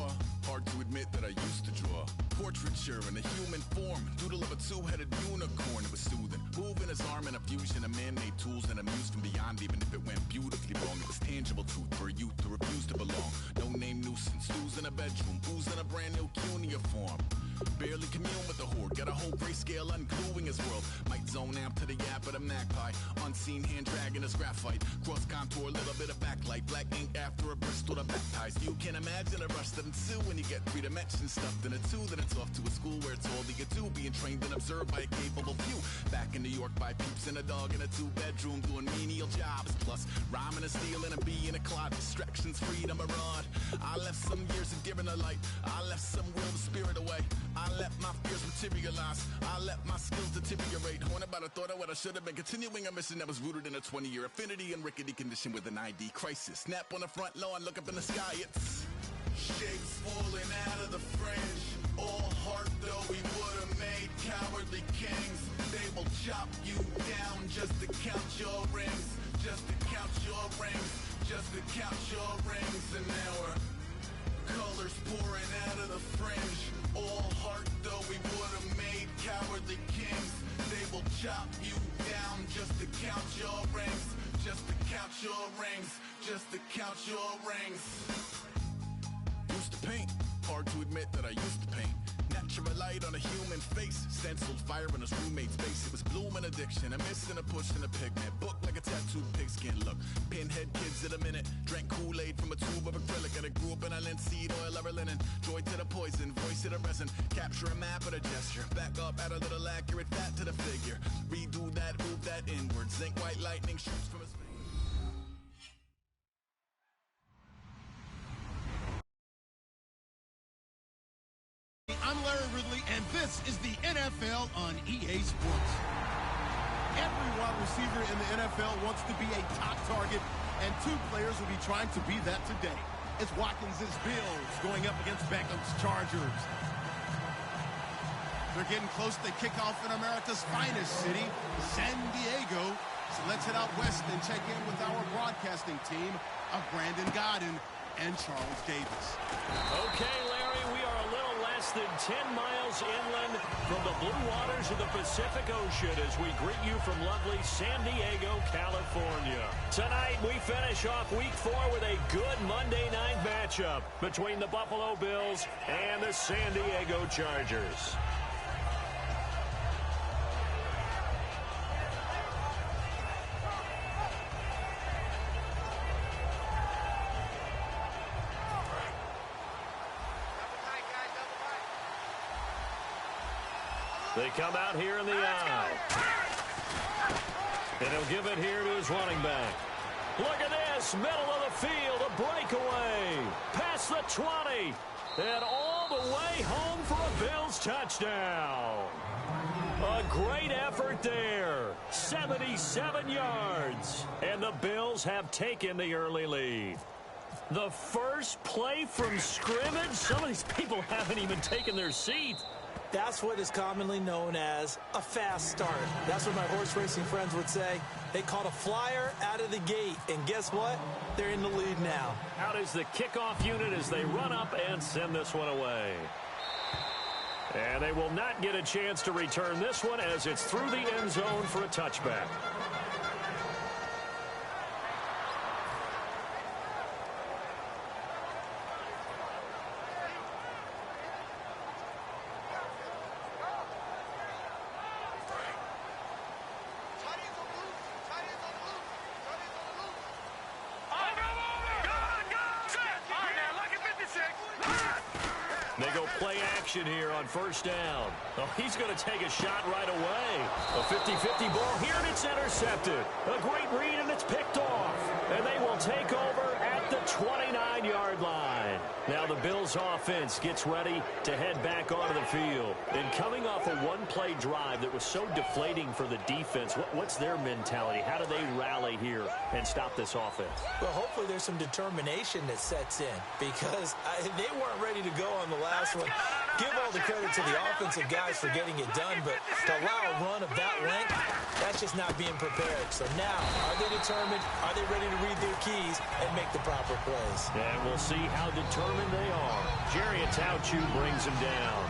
draw. Hard to admit that I used to draw. Portraiture in a human form. Doodle of a two-headed unicorn. It was soothing. Moving his arm in a fusion of man-made tools and amused from beyond. Even if it went beautifully wrong, it was tangible truth for a youth to refuse to belong. No name nuisance. Who's in a bedroom? Who's in a brand new cuneiform? Barely commune with the horde. Got a whole grayscale ungluing his world. Might zone amp to the yap of the magpie. Unseen hand dragging his graphite. Cross contour, little bit of backlight. Black ink after a Bristol to baptize. You can imagine a rush that ensue when you get three dimensions stuffed in a two. Then it's off to a school where it's all you get to. Being trained and observed by a capable few. Back in New York by peeps and a dog in a two-bedroom doing menial jobs. Plus rhyming and stealing and being a clot. Distractions, freedom, a rod. I left some years of giving a light. I left some will the spirit away. I let my fears materialize. I let my skills deteriorate. Haunted by the thought of what I should have been. Continuing a mission that was rooted in a 20-year affinity and rickety condition with an ID crisis. Snap on the front lawn, look up in the sky. It's shapes falling out of the fringe. All heart though we would have made cowardly kings. They will chop you down just to count your rings. Just to count your rings. Just to count your rings. And now we're colors pouring out of the fringe. All heart though we would have made cowardly kings. They will chop you down just to count your rings. Just to count your rings. Just to count your rings. Used to paint. Hard to admit that I used to paint. Natural light on a human face. Stenciled fire in his roommate's face. It was bloom and addiction. A miss and a push and a pigment. Book like a tattooed pigskin look. Pinhead kids in a minute. Drank Kool-Aid from a tube of acrylic. And I grew up in a linseed oil or a linen. Joy to the poison. Voice to the resin. Capture a map of the gesture. Back up, add a little accurate fat to the figure. Redo that, move that inward. Zinc white lightning shoots from his face. I'm Larry Ridley, and this is the NFL on EA Sports. Every wide receiver in the NFL wants to be a top target, and two players will be trying to be that today. It's Watkins' Bills going up against Beckham's Chargers. They're getting close to kickoff in America's finest city, San Diego. So let's head out west and check in with our broadcasting team of Brandon Godden and Charles Davis. Okay, Larry, we are a little less than 10 miles inland from the blue waters of the Pacific Ocean as we greet you from lovely San Diego, California. Tonight, we finish off Week 4 with a good Monday night matchup between the Buffalo Bills and the San Diego Chargers. They come out here in the aisle. And he'll give it here to his running back. Look at this, middle of the field, a breakaway. Past the 20. And all the way home for a Bills touchdown. A great effort there. 77 yards. And the Bills have taken the early lead. The first play from scrimmage. Some of these people haven't even taken their seat. That's what is commonly known as a fast start. That's what my horse racing friends would say. They caught a flyer out of the gate, and guess what? They're in the lead now. Out is the kickoff unit as they run up and send this one away. And they will not get a chance to return this one as it's through the end zone for a touchback. They go play action here on first down. Oh, he's going to take a shot right away. A 50-50 ball here, and it's intercepted. A great read, and it's picked off. And they will take over at the 29-yard line. Now the Bills offense gets ready to head back onto the field. And coming off a one-play drive that was so deflating for the defense, what's their mentality? How do they rally here and stop this offense? Well, hopefully there's some determination that sets in because they weren't ready to go on the last one. Give all the credit to the offensive guys for getting it done, but to allow a run of that length, That's just not being prepared. So now, are they determined? Are they ready to read their keys and make the proper plays? And we'll see how determined they are. Jerry Atauchu brings him down.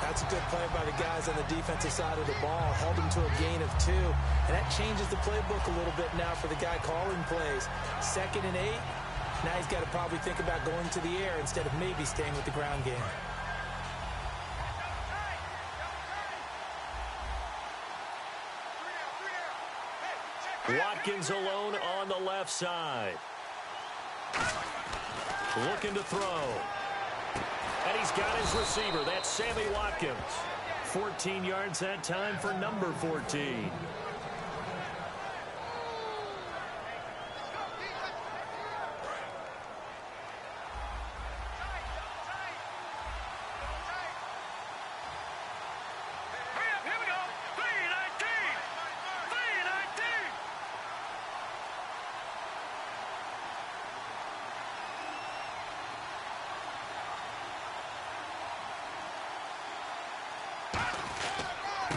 That's a good play by the guys on the defensive side of the ball. Held him to a gain of 2. And that changes the playbook a little bit now for the guy calling plays. 2nd and 8. Now he's got to probably think about going to the air instead of maybe staying with the ground game. Watkins alone on the left side. Looking to throw. And he's got his receiver. That's Sammy Watkins. 14 yards that time for number 14.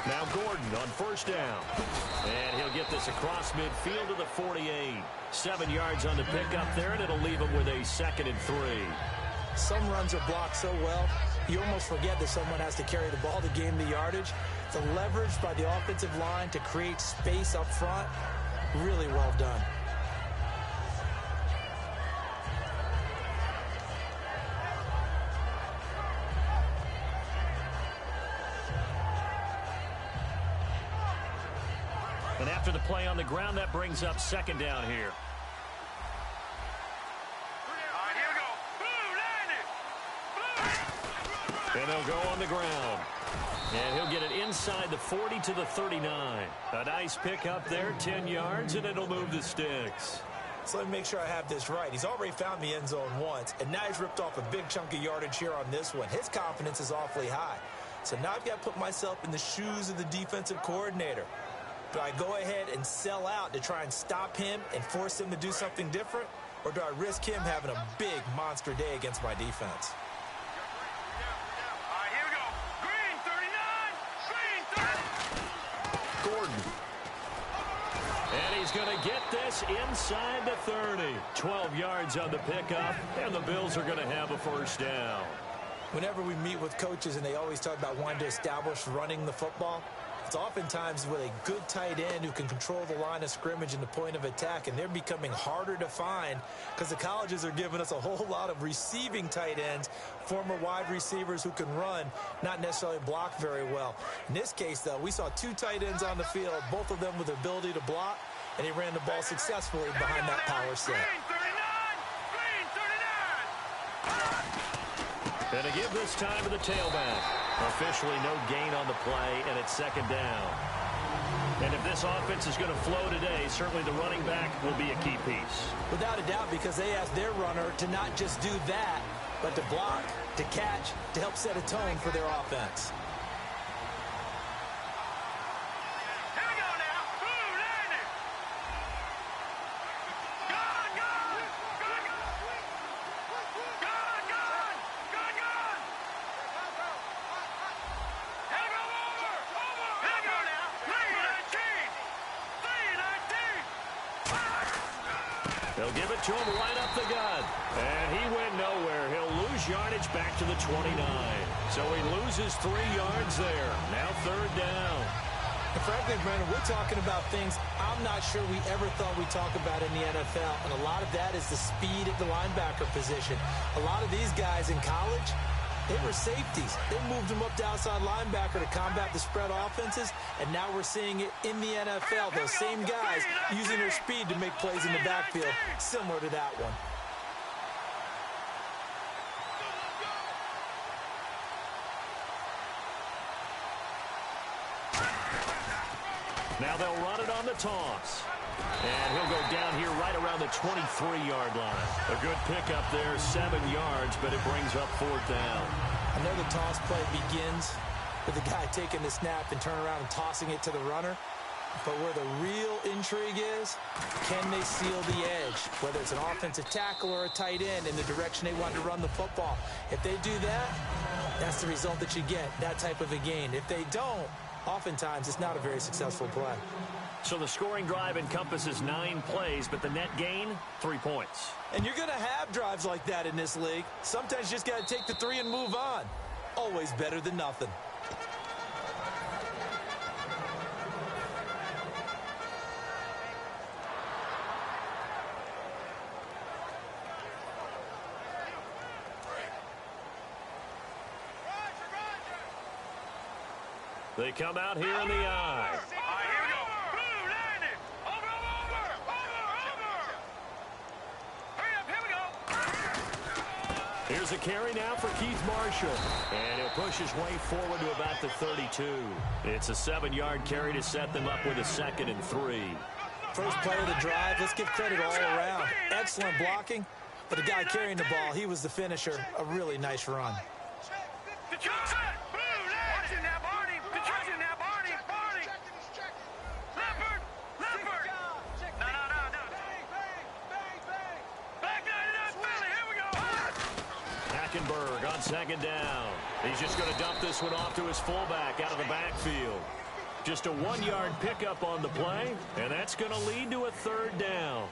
Now Gordon on first down. And he'll get this across midfield to the 48. 7 yards on the pickup there, and it'll leave him with a 2nd and 3. Some runs are blocked so well, you almost forget that someone has to carry the ball to gain the yardage. The leverage by the offensive line to create space up front, really well done. And after the play on the ground, that brings up 2nd down here. And they'll go on the ground. And he'll get it inside the 40 to the 39. A nice pickup there, 10 yards, and it'll move the sticks. So let me make sure I have this right. He's already found the end zone once, and now he's ripped off a big chunk of yardage here on this one. His confidence is awfully high. So now I've got to put myself in the shoes of the defensive coordinator. Do I go ahead and sell out to try and stop him and force him to do something different? Or do I risk him having a big monster day against my defense? All right, here we go. Green 39. Green 30. Gordon. And he's going to get this inside the 30. 12 yards on the pickup, and the Bills are going to have a first down. Whenever we meet with coaches and they always talk about wanting to establish running the football, it's oftentimes with a good tight end who can control the line of scrimmage and the point of attack, and they're becoming harder to find because the colleges are giving us a whole lot of receiving tight ends, former wide receivers who can run, not necessarily block very well. In this case, though, we saw 2 tight ends on the field, both of them with the ability to block, and he ran the ball successfully behind that power set. And to give this time to the tailback. Officially no gain on the play, and it's 2nd down. And if this offense is going to flow today, certainly the running back will be a key piece. Without a doubt, because they asked their runner to not just do that, but to block, to catch, to help set a tone for their offense. They'll give it to him right up the gut. And he went nowhere. He'll lose yardage back to the 29. So he loses 3 yards there. Now 3rd down. And frankly, Brandon, we're talking about things I'm not sure we ever thought we'd talk about in the NFL. And a lot of that is the speed at the linebacker position. A lot of these guys in college, they were safeties. They moved them up to outside linebacker to combat the spread offenses, and now we're seeing it in the NFL. Those same guys using their speed to make plays in the backfield, similar to that one. Now they'll run it on the toss. And he'll go down here right around the 23-yard line. A good pickup there, 7 yards, but it brings up 4th down. I know the toss play begins with the guy taking the snap and turning around and tossing it to the runner. But where the real intrigue is, can they seal the edge? Whether it's an offensive tackle or a tight end in the direction they want to run the football. If they do that, that's the result that you get, that type of a gain. If they don't, oftentimes it's not a very successful play. So the scoring drive encompasses 9 plays, but the net gain, 3 points. And you're going to have drives like that in this league. Sometimes you just got to take the 3 and move on. Always better than nothing. They come out here in the eye. All right, here we go. Blue, landed. Over. Hurry up, here we go. Here's a carry now for Keith Marshall. And he'll push his way forward to about the 32. It's a 7-yard carry to set them up with a 2nd and 3. First play of the drive, let's give credit all around. Excellent blocking, but the guy carrying the ball, he was the finisher. A really nice run. On 2nd down. He's just going to dump this one off to his fullback out of the backfield. Just a 1-yard pickup on the play, and that's going to lead to a 3rd down.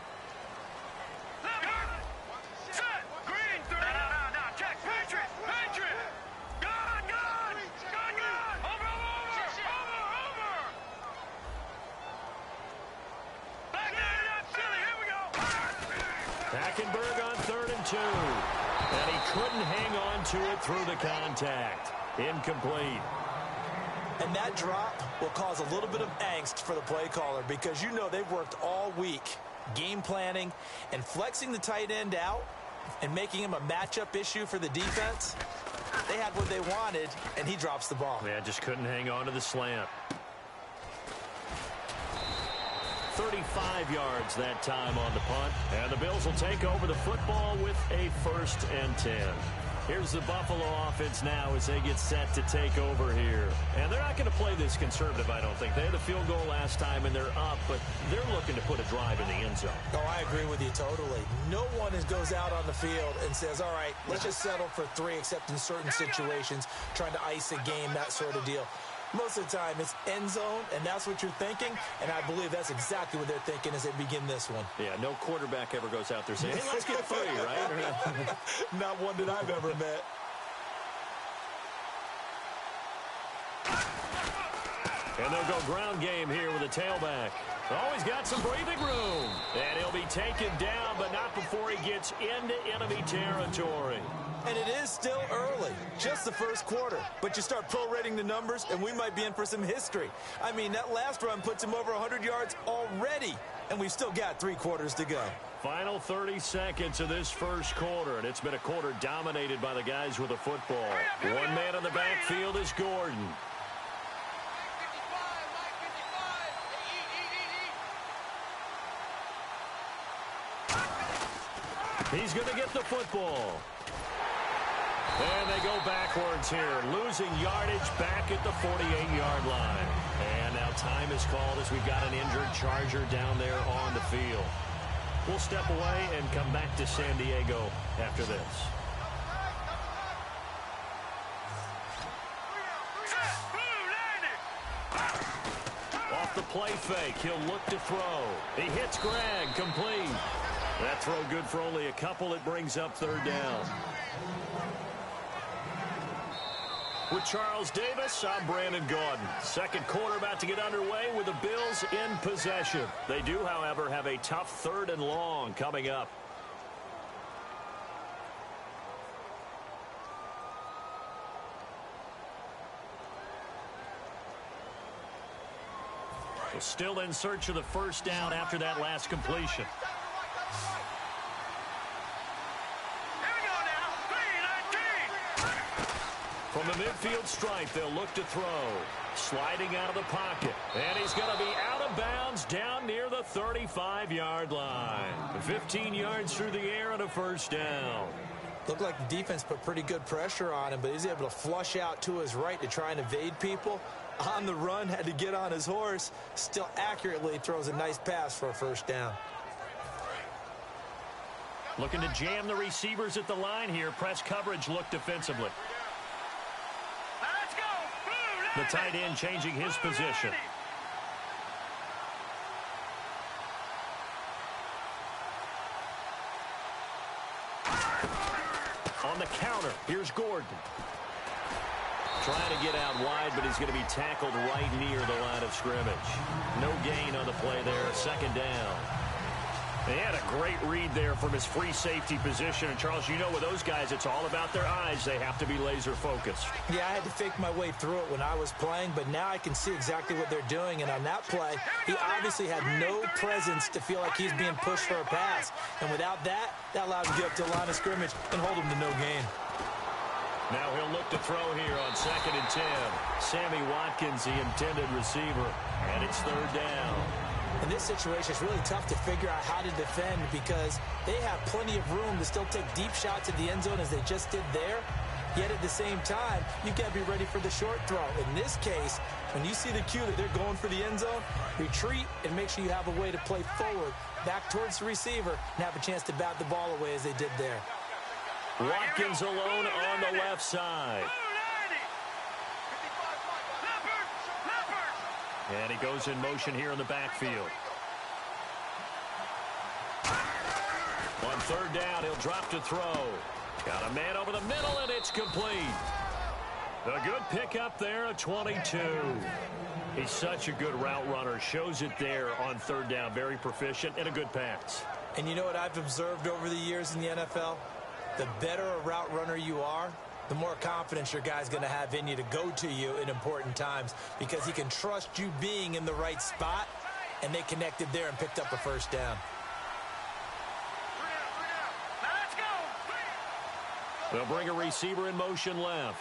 Hackenberg on 3rd and 2. And he couldn't hang on to it through the contact. Incomplete. And that drop will cause a little bit of angst for the play caller because you know they've worked all week game planning and flexing the tight end out and making him a matchup issue for the defense. They had what they wanted, and he drops the ball. Yeah, just couldn't hang on to the slant. 35 yards that time on the punt. And the Bills will take over the football with a 1st and 10. Here's the Buffalo offense now as they get set to take over here. And they're not going to play this conservative, I don't think. They had a field goal last time, and they're up, but they're looking to put a drive in the end zone. Oh, I agree with you totally. No one goes out on the field and says, all right, let's just settle for 3, except in certain situations, trying to ice a game, that sort of deal. Most of the time, it's end zone, and that's what you're thinking, and I believe that's exactly what they're thinking as they begin this one. Yeah, no quarterback ever goes out there saying, hey, let's get 3, right? Not one that I've ever met. And they'll go ground game here with a tailback. Oh, he's got some breathing room. And he'll be taken down, but not before he gets into enemy territory. And it is still early, just the first quarter. But you start prorating the numbers, and we might be in for some history. I mean, that last run puts him over 100 yards already, and we've still got 3 quarters to go. Final 30 seconds of this first quarter, and it's been a quarter dominated by the guys with the football. One man in the backfield is Gordon. He's going to get the football. And they go backwards here, losing yardage back at the 48-yard line. And now time is called as we've got an injured Charger down there on the field. We'll step away and come back to San Diego after this. Off the play fake, he'll look to throw. He hits Greg, complete. That throw good for only a couple. It brings up 3rd down. With Charles Davis, I'm Brandon Gaudin. Second quarter about to get underway with the Bills in possession. They do, however, have a tough 3rd and long coming up. So still in search of the 1st down after that last completion. From the midfield stripe, they'll look to throw. Sliding out of the pocket. And he's going to be out of bounds down near the 35-yard line. 15 yards through the air and a 1st down. Looked like the defense put pretty good pressure on him, but he's able to flush out to his right to try and evade people. On the run, had to get on his horse. Still accurately throws a nice pass for a 1st down. Looking to jam the receivers at the line here. Press coverage look defensively. Let's go. The tight end changing his position. On the counter, here's Gordon. Trying to get out wide, but he's going to be tackled right near the line of scrimmage. No gain on the play there, second down. They had a great read there from his free safety position. And, Charles, you know with those guys, it's all about their eyes. They have to be laser-focused. Yeah, I had to fake my way through it when I was playing, but now I can see exactly what they're doing. And on that play, he obviously had no presence to feel like he's being pushed for a pass. And without that, that allowed him to get up to the line of scrimmage and hold him to no gain. Now he'll look to throw here on 2nd and 10. Sammy Watkins, the intended receiver, and it's third down. In this situation, it's really tough to figure out how to defend because they have plenty of room to still take deep shots at the end zone as they just did there. Yet at the same time, you've got to be ready for the short throw. In this case, when you see the cue that they're going for the end zone, retreat and make sure you have a way to play forward, back towards the receiver, and have a chance to bat the ball away as they did there. Watkins alone on the left side. And he goes in motion here in the backfield. On third down, he'll drop to throw. Got a man over the middle, and it's complete. A good pickup there, a 22. He's such a good route runner. Shows it there on third down. Very proficient and a good pass. And you know what I've observed over the years in the NFL? The better a route runner you are, the more confidence your guy's going to have in you to go to you in important times because he can trust you being in the right spot, and they connected there and picked up a first down. They'll bring a receiver in motion left.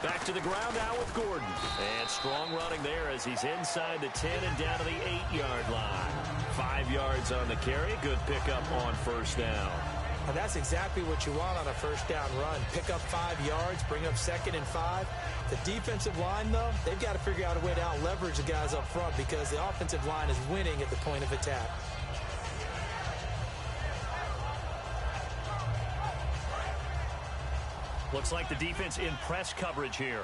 Back to the ground now with Gordon. And strong running there as he's inside the 10 and down to the 8-yard line. 5 yards on the carry. Good pickup on first down. Now that's exactly what you want on a first down run. Pick up 5 yards, bring up 2nd and 5. The defensive line, though, they've got to figure out a way to out-leverage the guys up front because the offensive line is winning at the point of attack. Looks like the defense in press coverage here.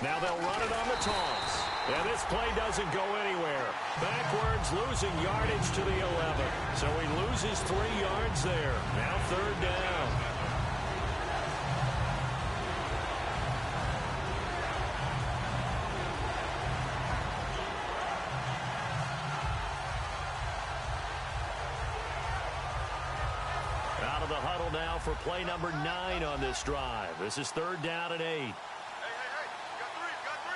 Now they'll run it on the toss. And this play doesn't go anywhere. Backwards, losing yardage to the 11. So he loses 3 yards there. Now third down. Out of the huddle now for play number 9 on this drive. This is third down and 8.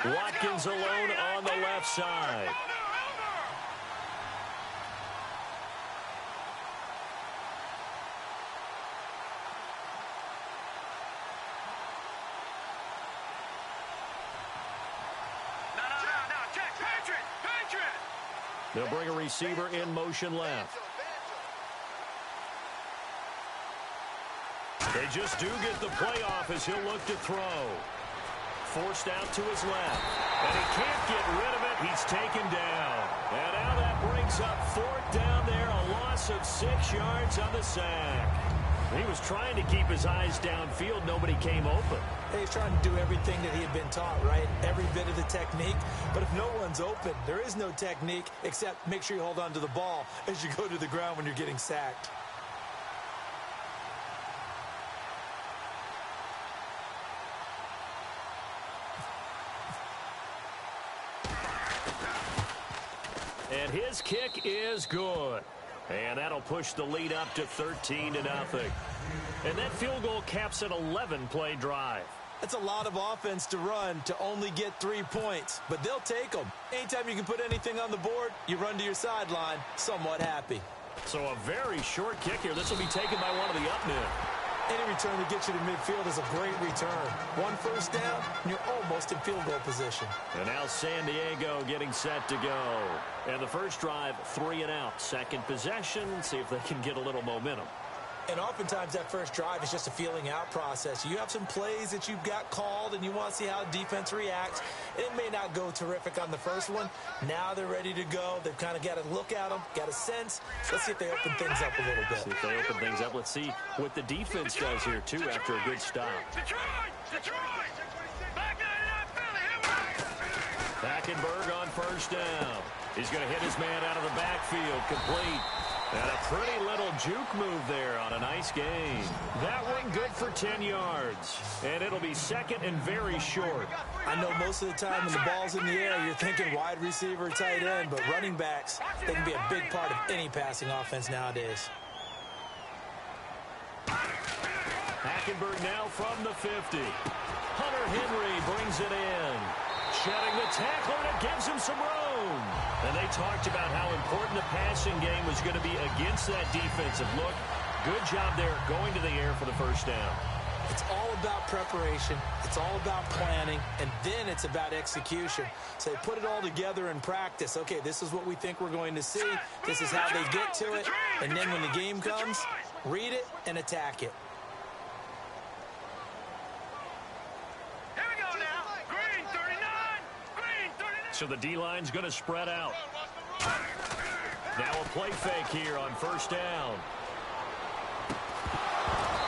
Watkins alone on the left side. They'll bring a receiver in motion left. They just do get the play off as he'll look to throw. Forced out to his left. And he can't get rid of it. He's taken down. And now that brings up fourth down there. A loss of 6 yards on the sack. He was trying to keep his eyes downfield. Nobody came open. He's trying to do everything that he had been taught, right? Every bit of the technique. But if no one's open, there is no technique except make sure you hold on to the ball as you go to the ground when you're getting sacked. And his kick is good. And that'll push the lead up to 13-0. And that field goal caps an 11-play drive. That's a lot of offense to run to only get 3 points, but they'll take them. Anytime you can put anything on the board, you run to your sideline somewhat happy. So a very short kick here. This will be taken by one of the up men. Any return that gets you to midfield is a great return. 1 first down, and you're almost in field goal position. And now San Diego getting set to go. And the first drive, 3 and out. Second possession, see if they can get a little momentum. And oftentimes that first drive is just a feeling out process. You have some plays that you've got called and you want to see how defense reacts. It may not go terrific on the first one. Now they're ready to go. They've kind of got to look at them, got a sense. Let's see if they open things up a little bit. See if they open things up. Let's see what the defense does here, too, after a good stop. Hackenberg on first down. He's going to hit his man out of the backfield, complete. And a pretty little juke move there on a nice gain. That one good for 10 yards. And it'll be second and very short. I know most of the time when the ball's in the air, you're thinking wide receiver, tight end, but running backs, they can be a big part of any passing offense nowadays. Hackenberg now from the 50. Hunter Henry brings it in. Shedding the tackler, and it gives him some room. And they talked about how important the passing game was going to be against that defensive look. Good job there going to the air for the first down. It's all about preparation. It's all about planning. And then it's about execution. So they put it all together in practice. Okay, this is what we think we're going to see. This is how they get to it. And then when the game comes, read it and attack it. So the D-line's going to spread out. Now a play fake here on first down.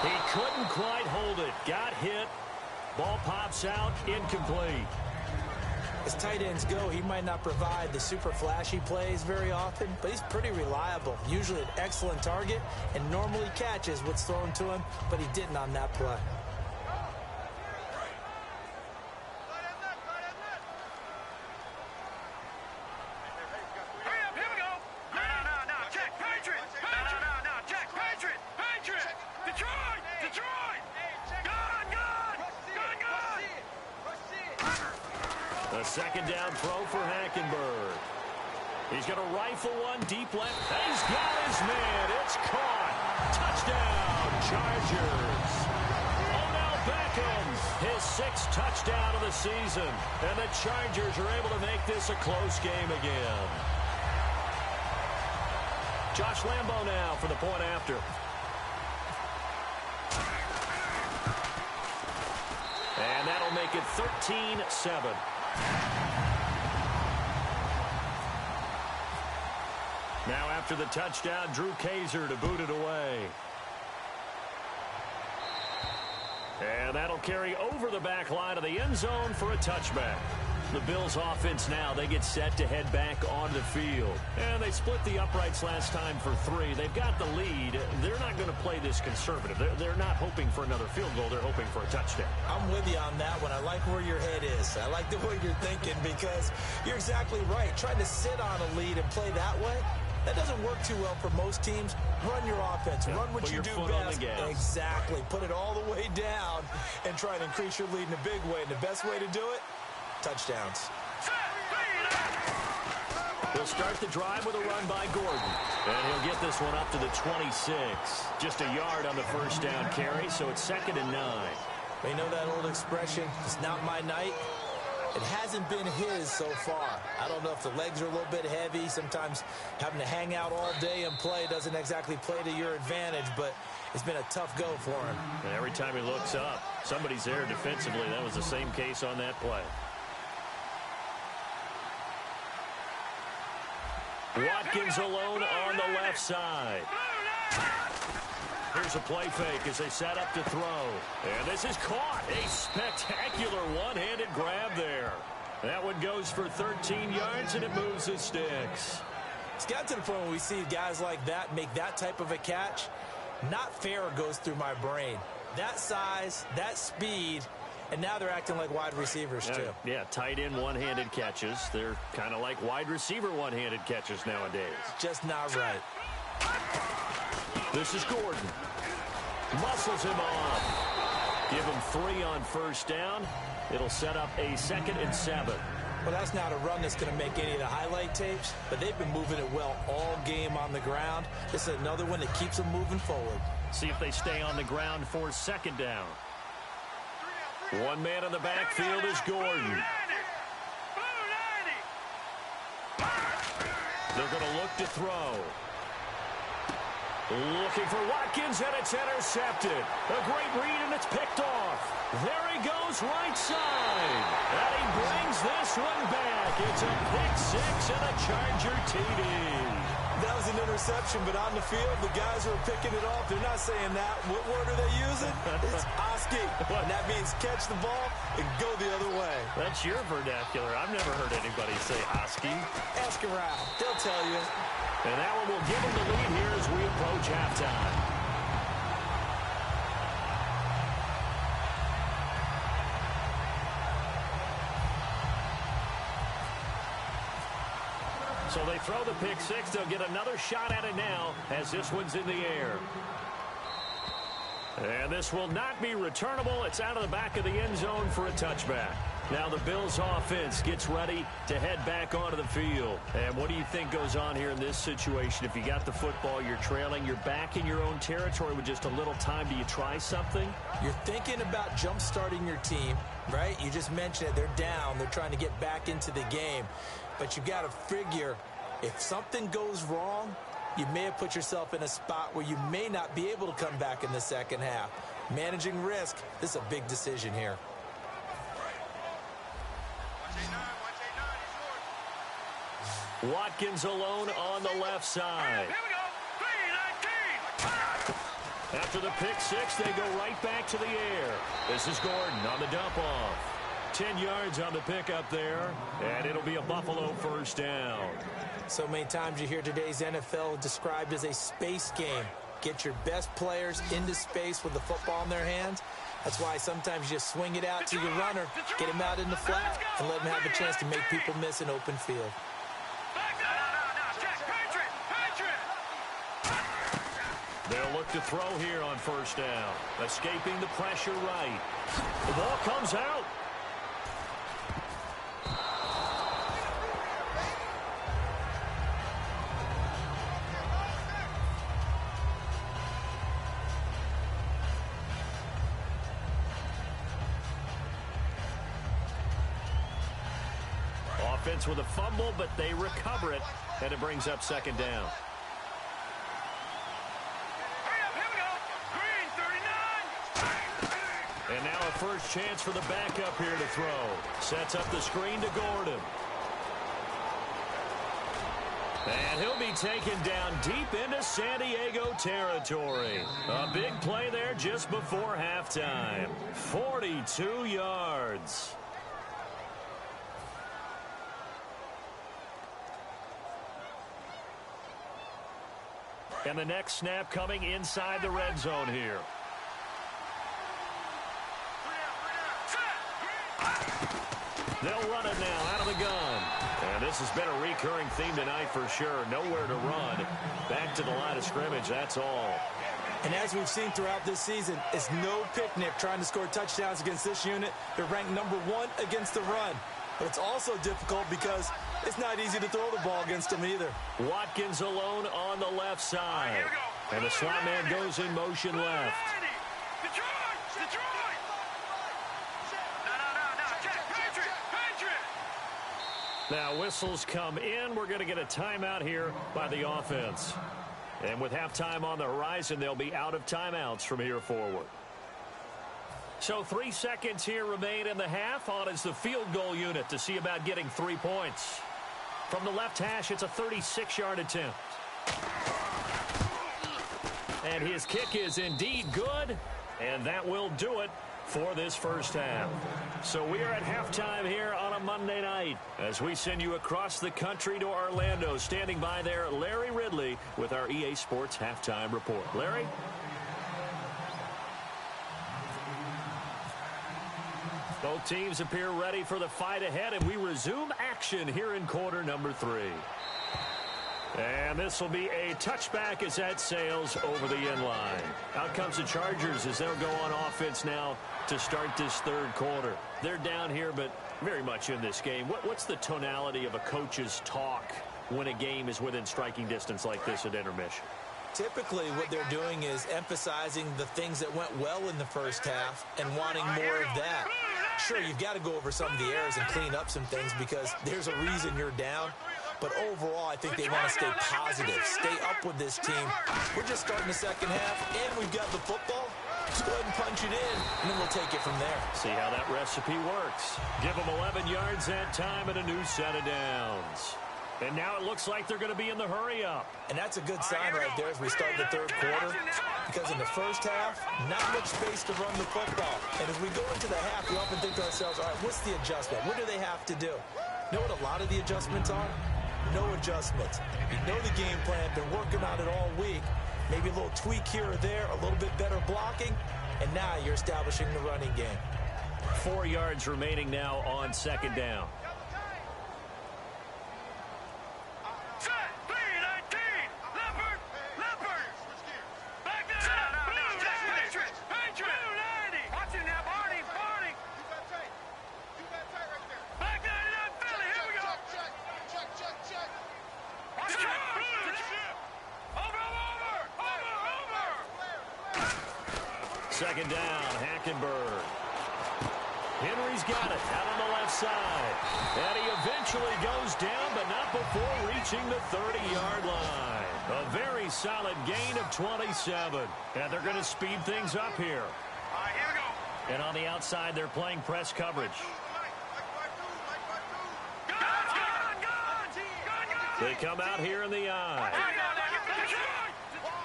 He couldn't quite hold it. Got hit. Ball pops out. Incomplete. As tight ends go, he might not provide the super flashy plays very often, but he's pretty reliable. Usually an excellent target and normally catches what's thrown to him, but he didn't on that play. A second down throw for Hackenberg. He's going to rifle one deep left. And he's got his man. It's caught. Touchdown, Chargers. Odell Beckham, his 6th touchdown of the season. And the Chargers are able to make this a close game again. Josh Lambo now for the point after. And that'll make it 13-7. Now after the touchdown, Drew Kaiser to boot it away. And that'll carry over the back line of the end zone for a touchback. The Bills offense now, they get set to head back on the field. And they split the uprights last time for 3. They've got the lead. They're not going to play this conservative. They're not hoping for another field goal. They're hoping for a touchdown. I'm with you on that one. I like where your head is. I like the way you're thinking because you're exactly right. Trying to sit on a lead and play that way, that doesn't work too well for most teams. Run your offense. Yeah, run what you do best. Exactly. Put it all the way down and try and increase your lead in a big way. And the best way to do it, touchdowns. He'll start the drive with a run by Gordon. And he'll get this one up to the 26. Just a yard on the first down carry, so it's 2nd and 9. You know that old expression, it's not my night? It hasn't been his so far. I don't know if the legs are a little bit heavy. Sometimes having to hang out all day and play doesn't exactly play to your advantage, but it's been a tough go for him. And every time he looks up, somebody's there defensively. That was the same case on that play. Watkins alone on the left side. Here's a play fake as they set up to throw. And this is caught. A spectacular one-handed grab there. That one goes for 13 yards, and it moves the sticks. It's got to the point where we see guys like that make that type of a catch. Not fair goes through my brain. That size, that speed, and now they're acting like wide receivers too. Yeah, tight end one-handed catches. They're kind of like wide receiver one-handed catches nowadays. Just not right. This is Gordon. Muscles him off. Give him 3 on first down. It'll set up a 2nd and 7. Well, that's not a run that's going to make any of the highlight tapes, but they've been moving it well all game on the ground. This is another one that keeps them moving forward. See if they stay on the ground for 2nd down. One man in the backfield is Gordon. They're going to look to throw. Looking for Watkins, and it's intercepted. A great read, and it's picked off. There he goes, right side. And he brings this one back. It's a pick six and a Charger TD. That was an interception, but on the field, the guys who are picking it off, they're not saying that. What word are they using? It's Oski. And that means catch the ball and go the other way. That's your vernacular. I've never heard anybody say Oski. Ask around. They'll tell you. And that one will give them the lead here as we approach halftime. So they throw the pick six. They'll get another shot at it now as this one's in the air. And this will not be returnable. It's out of the back of the end zone for a touchback. Now the Bills offense gets ready to head back onto the field. And what do you think goes on here in this situation? If you got the football, you're trailing, you're back in your own territory with just a little time. Do you try something? You're thinking about jump-starting your team, right? You just mentioned it. They're down. They're trying to get back into the game. But you got to figure if something goes wrong, you may have put yourself in a spot where you may not be able to come back in the second half. Managing risk, this is a big decision here. Watkins alone on the left side. Here we go. 3-19. After the pick six, they go right back to the air. This is Gordon on the dump off. 10 yards on the pickup there, and it'll be a Buffalo first down. So many times you hear today's NFL described as a space game. Get your best players into space with the football in their hands. That's why sometimes you just swing it out to your runner, get him out in the flat, and let him have a chance to make people miss an open field. They'll look to throw here on first down. Escaping the pressure right. The ball comes out. Offense with a fumble, but they recover it, and it brings up second down. And now a first chance for the backup here to throw. Sets up the screen to Gordon. And he'll be taken down deep into San Diego territory. A big play there just before halftime. 42 yards. And the next snap coming inside the red zone here. They'll run it now out of the gun. And this has been a recurring theme tonight for sure. Nowhere to run. Back to the line of scrimmage, that's all. And as we've seen throughout this season, it's no picnic trying to score touchdowns against this unit. They're ranked number 1 against the run. But it's also difficult because it's not easy to throw the ball against them either. Watkins alone on the left side. And the slot man goes in motion left. Now whistles come in. We're going to get a timeout here by the offense. And with halftime on the horizon, they'll be out of timeouts from here forward. So 3 seconds here remain in the half. On is the field goal unit to see about getting 3 points. From the left hash, it's a 36-yard attempt. And his kick is indeed good. And that will do it for this first half. So we are at halftime here on a Monday night as we send you across the country to Orlando. Standing by there, Larry Ridley with our EA Sports Halftime Report. Larry? Both teams appear ready for the fight ahead, and we resume action here in quarter number 3. And this will be a touchback as that sails over the end line. Out comes the Chargers as they'll go on offense now to start this third quarter. They're down here, but very much in this game. What's the tonality of a coach's talk when a game is within striking distance like this at intermission? Typically, what they're doing is emphasizing the things that went well in the first half and wanting more of that. Sure, you've got to go over some of the errors and clean up some things because there's a reason you're down. But overall, I think they want to stay positive, stay up with this team. We're just starting the second half, and we've got the football. Just go ahead and punch it in, and then we'll take it from there. See how that recipe works. Give them 11 yards that time and a new set of downs. And now it looks like they're going to be in the hurry-up. And that's a good sign right there as we start the third quarter. Because in the first half, not much space to run the football. And as we go into the half, we often think to ourselves, all right, what's the adjustment? What do they have to do? You know what a lot of the adjustments are? No adjustments. You know the game plan, been working on it all week. Maybe a little tweak here or there, a little bit better blocking, and now you're establishing the running game. 4 yards remaining now on second down. Second down, Hackenberg. Henry's got it out on the left side. And he eventually goes down, but not before reaching the 30-yard line. A very solid gain of 27. And they're going to speed things up here. All right, here we go. And on the outside, they're playing press coverage. They come out here in the eye.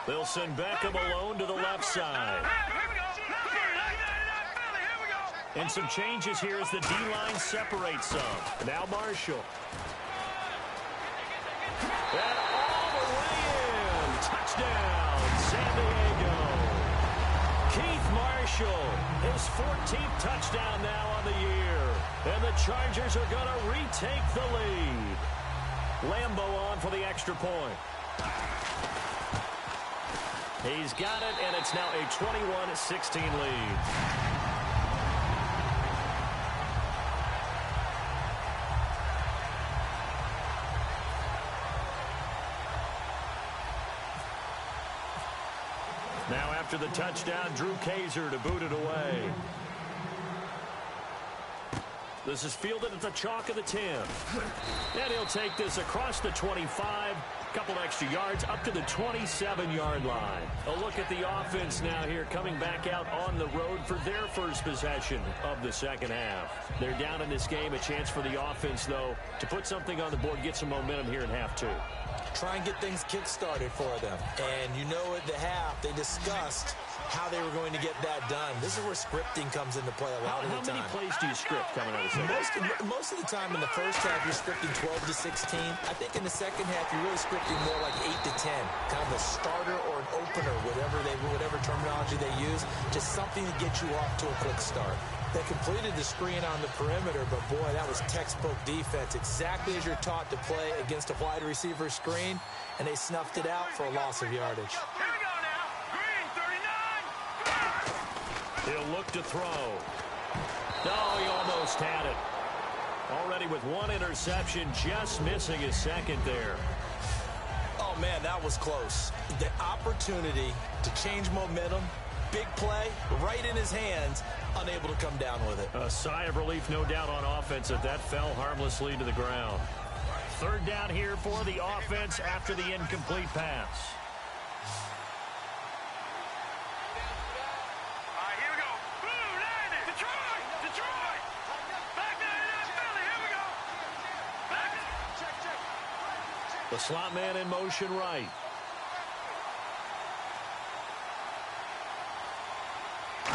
They'll send Beckham alone to the left side. And some changes here as the D-line separates some. Now Marshall. And all the way in. Touchdown, San Diego. Keith Marshall, his 14th touchdown now on the year. And the Chargers are going to retake the lead. Lambeau on for the extra point. He's got it, and it's now a 21-16 lead. Now after the touchdown, Drew Kaiser to boot it away. This is fielded at the chalk of the 10. And he'll take this across the 25. Couple extra yards up to the 27-yard line. A look at the offense now here coming back out on the road for their first possession of the second half. They're down in this game. A chance for the offense, though, to put something on the board, get some momentum here in half two. Try and get things kick-started for them. And you know at the half, they discussed how they were going to get that done. This is where scripting comes into play a lot of the time. How many plays do you script coming out of the second? Most of the time in the first half, you're scripting 12 to 16. I think in the second half, you're really scripting more like 8 to 10. Kind of a starter or an opener, whatever terminology they use. Just something to get you off to a quick start. They completed the screen on the perimeter, but boy, that was textbook defense. Exactly as you're taught to play against a wide receiver screen, and they snuffed it out for a loss of yardage. Here we go now. Green, 39. He'll look to throw. No, he almost had it. Already with one interception, just missing his second there. Oh, man, that was close. The opportunity to change momentum, big play, right in his hands, unable to come down with it. A sigh of relief, no doubt, on offense that fell harmlessly to the ground. Third down here for the offense after the incomplete pass. All right, here we go. Blue, landed. Detroit. Back there, Philly. Here we go. Back. Check. The slot man in motion right.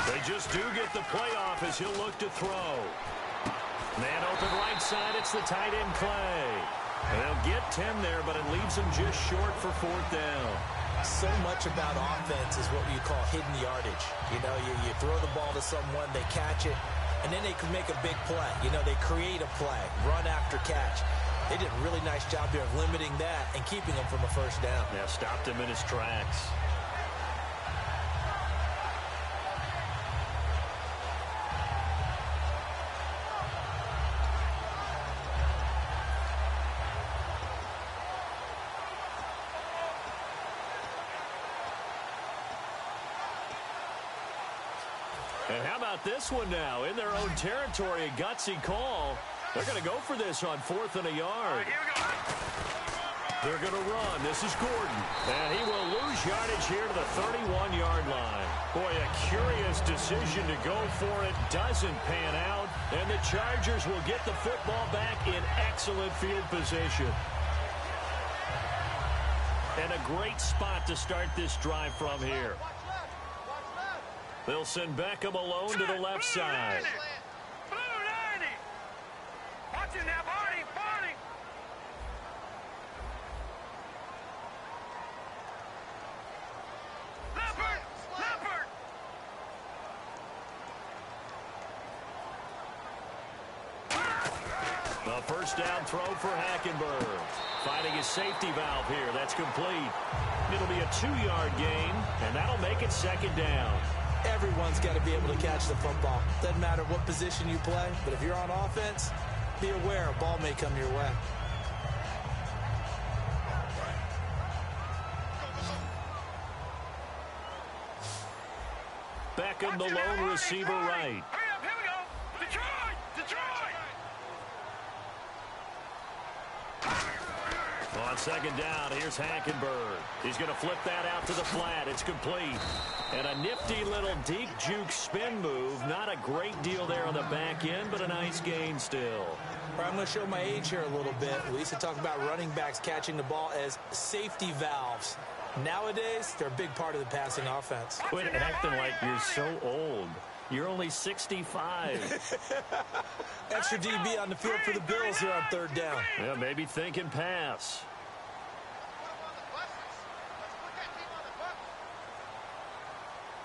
They just do get the playoff as he'll look to throw. Man open right side, it's the tight end play. And they'll get 10 there, but it leaves them just short for fourth down. So much about offense is what you call hidden yardage. You know, you throw the ball to someone, they catch it, and then they can make a big play. You know, they create a play, run after catch. They did a really nice job here of limiting that and keeping him from a first down. Yeah, stopped him in his tracks. And how about this one now? In their own territory, a gutsy call. They're going to go for this on 4th and a yard. Here we go. They're going to run. This is Gordon. And he will lose yardage here to the 31-yard line. Boy, a curious decision to go for it. Doesn't pan out. And the Chargers will get the football back in excellent field position. And a great spot to start this drive from here. They'll send Beckham alone to the left side. Blue 90. Watch it now, Barney. Barney. Leopard. Leopard. A first down throw for Hackenberg. Finding his safety valve here. That's complete. It'll be a 2-yard gain, and that'll make it 2nd down. Everyone's got to be able to catch the football. Doesn't matter what position you play, but if you're on offense, be aware a ball may come your way. Beckham, the lone receiver right. Hurry up, here we go. Detroit. Detroit. On 2nd down, here's Hackenberg. He's going to flip that out to the flat. It's complete. And a nifty little deep juke spin move. Not a great deal there on the back end, but a nice gain still. I'm going to show my age here a little bit. We used to talk about running backs catching the ball as safety valves. Nowadays, they're a big part of the passing offense. Quit acting like you're so old. You're only 65. Extra DB on the field for the Bills here on 3rd down. Yeah, maybe thinking pass.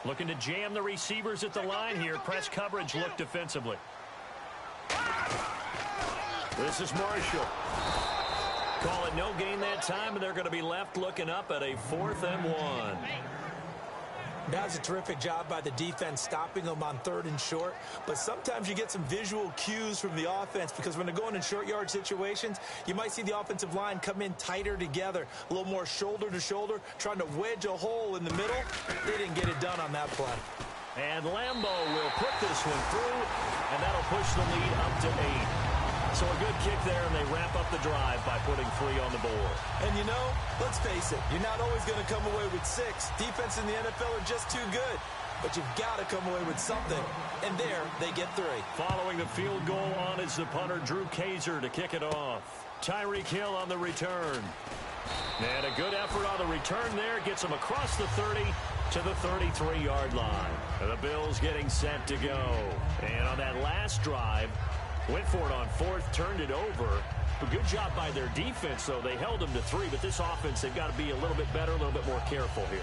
Looking to jam the receivers at the line here. Press coverage look defensively. This is Marshall. Call it no gain that time, and they're going to be left looking up at a 4th and 1. That's a terrific job by the defense stopping them on 3rd and short. But sometimes you get some visual cues from the offense because when they're going in short yard situations, you might see the offensive line come in tighter together, a little more shoulder to shoulder, trying to wedge a hole in the middle. They didn't get it done on that play. And Lambeau will put this one through, and that'll push the lead up to 8. So a good kick there, and they wrap up the drive by putting 3 on the board. And you know, let's face it, you're not always going to come away with 6. Defense in the NFL are just too good. But you've got to come away with something. And there, they get 3. Following the field goal on is the punter, Drew Kaiser, to kick it off. Tyreek Hill on the return. And a good effort on the return there. Gets him across the 30 to the 33-yard line. And the Bills getting set to go. And on that last drive, went for it on 4th, turned it over. A good job by their defense, though. They held them to 3, but this offense, they've got to be a little bit better, a little bit more careful here.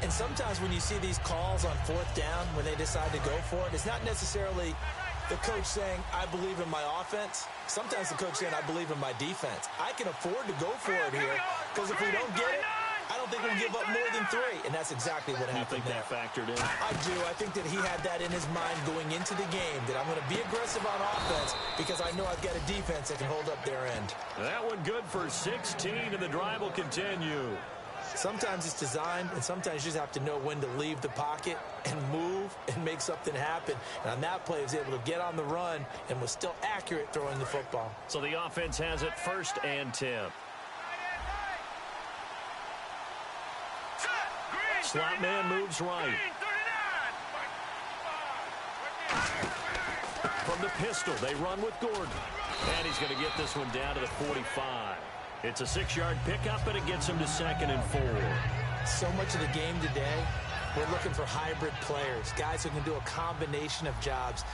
And sometimes when you see these calls on 4th down, when they decide to go for it, it's not necessarily the coach saying, I believe in my offense. Sometimes the coach saying, I believe in my defense. I can afford to go for it here because if we don't get it, I don't think we'll give up more than 3. And that's exactly what happened there. You think that factored in? I do. I think that he had that in his mind going into the game, that I'm going to be aggressive on offense because I know I've got a defense that can hold up their end. That one good for 16, and the drive will continue. Sometimes it's designed, and sometimes you just have to know when to leave the pocket and move and make something happen. And on that play, he was able to get on the run and was still accurate throwing the football. So the offense has it 1st and 10. Slot man moves right. From the pistol, they run with Gordon. And he's going to get this one down to the 45. It's a 6-yard pickup, and it gets him to 2nd and 4. So much of the game today, we're looking for hybrid players, guys who can do a combination of jobs.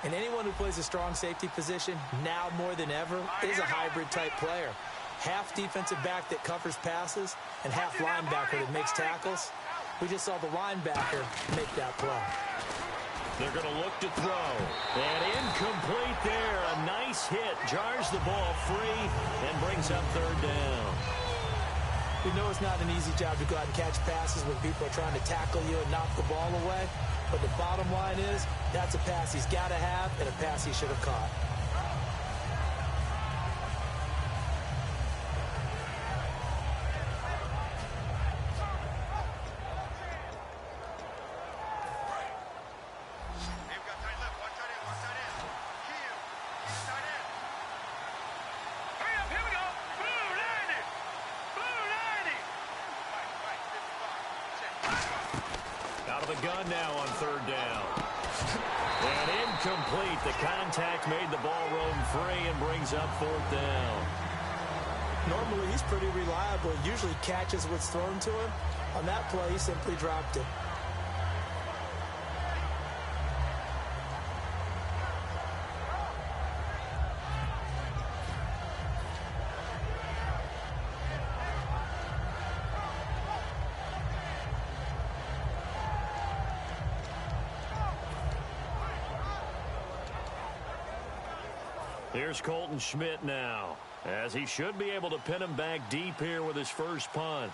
And anyone who plays a strong safety position, now more than ever, is a hybrid-type player. Half defensive back that covers passes, and half linebacker that makes tackles. We just saw the linebacker make that play. They're going to look to throw. And incomplete there. A nice hit. Jars the ball free and brings up 3rd down. We know it's not an easy job to go out and catch passes when people are trying to tackle you and knock the ball away. But the bottom line is, that's a pass he's got to have and a pass he should have caught. Out of the gun now on third down. And incomplete. The contact made the ball roam free and brings up fourth down. Normally, he's pretty reliable. Usually catches what's thrown to him. On that play, he simply dropped it. Here's Colton Schmidt now, as he should be able to pin him back deep here with his first punt.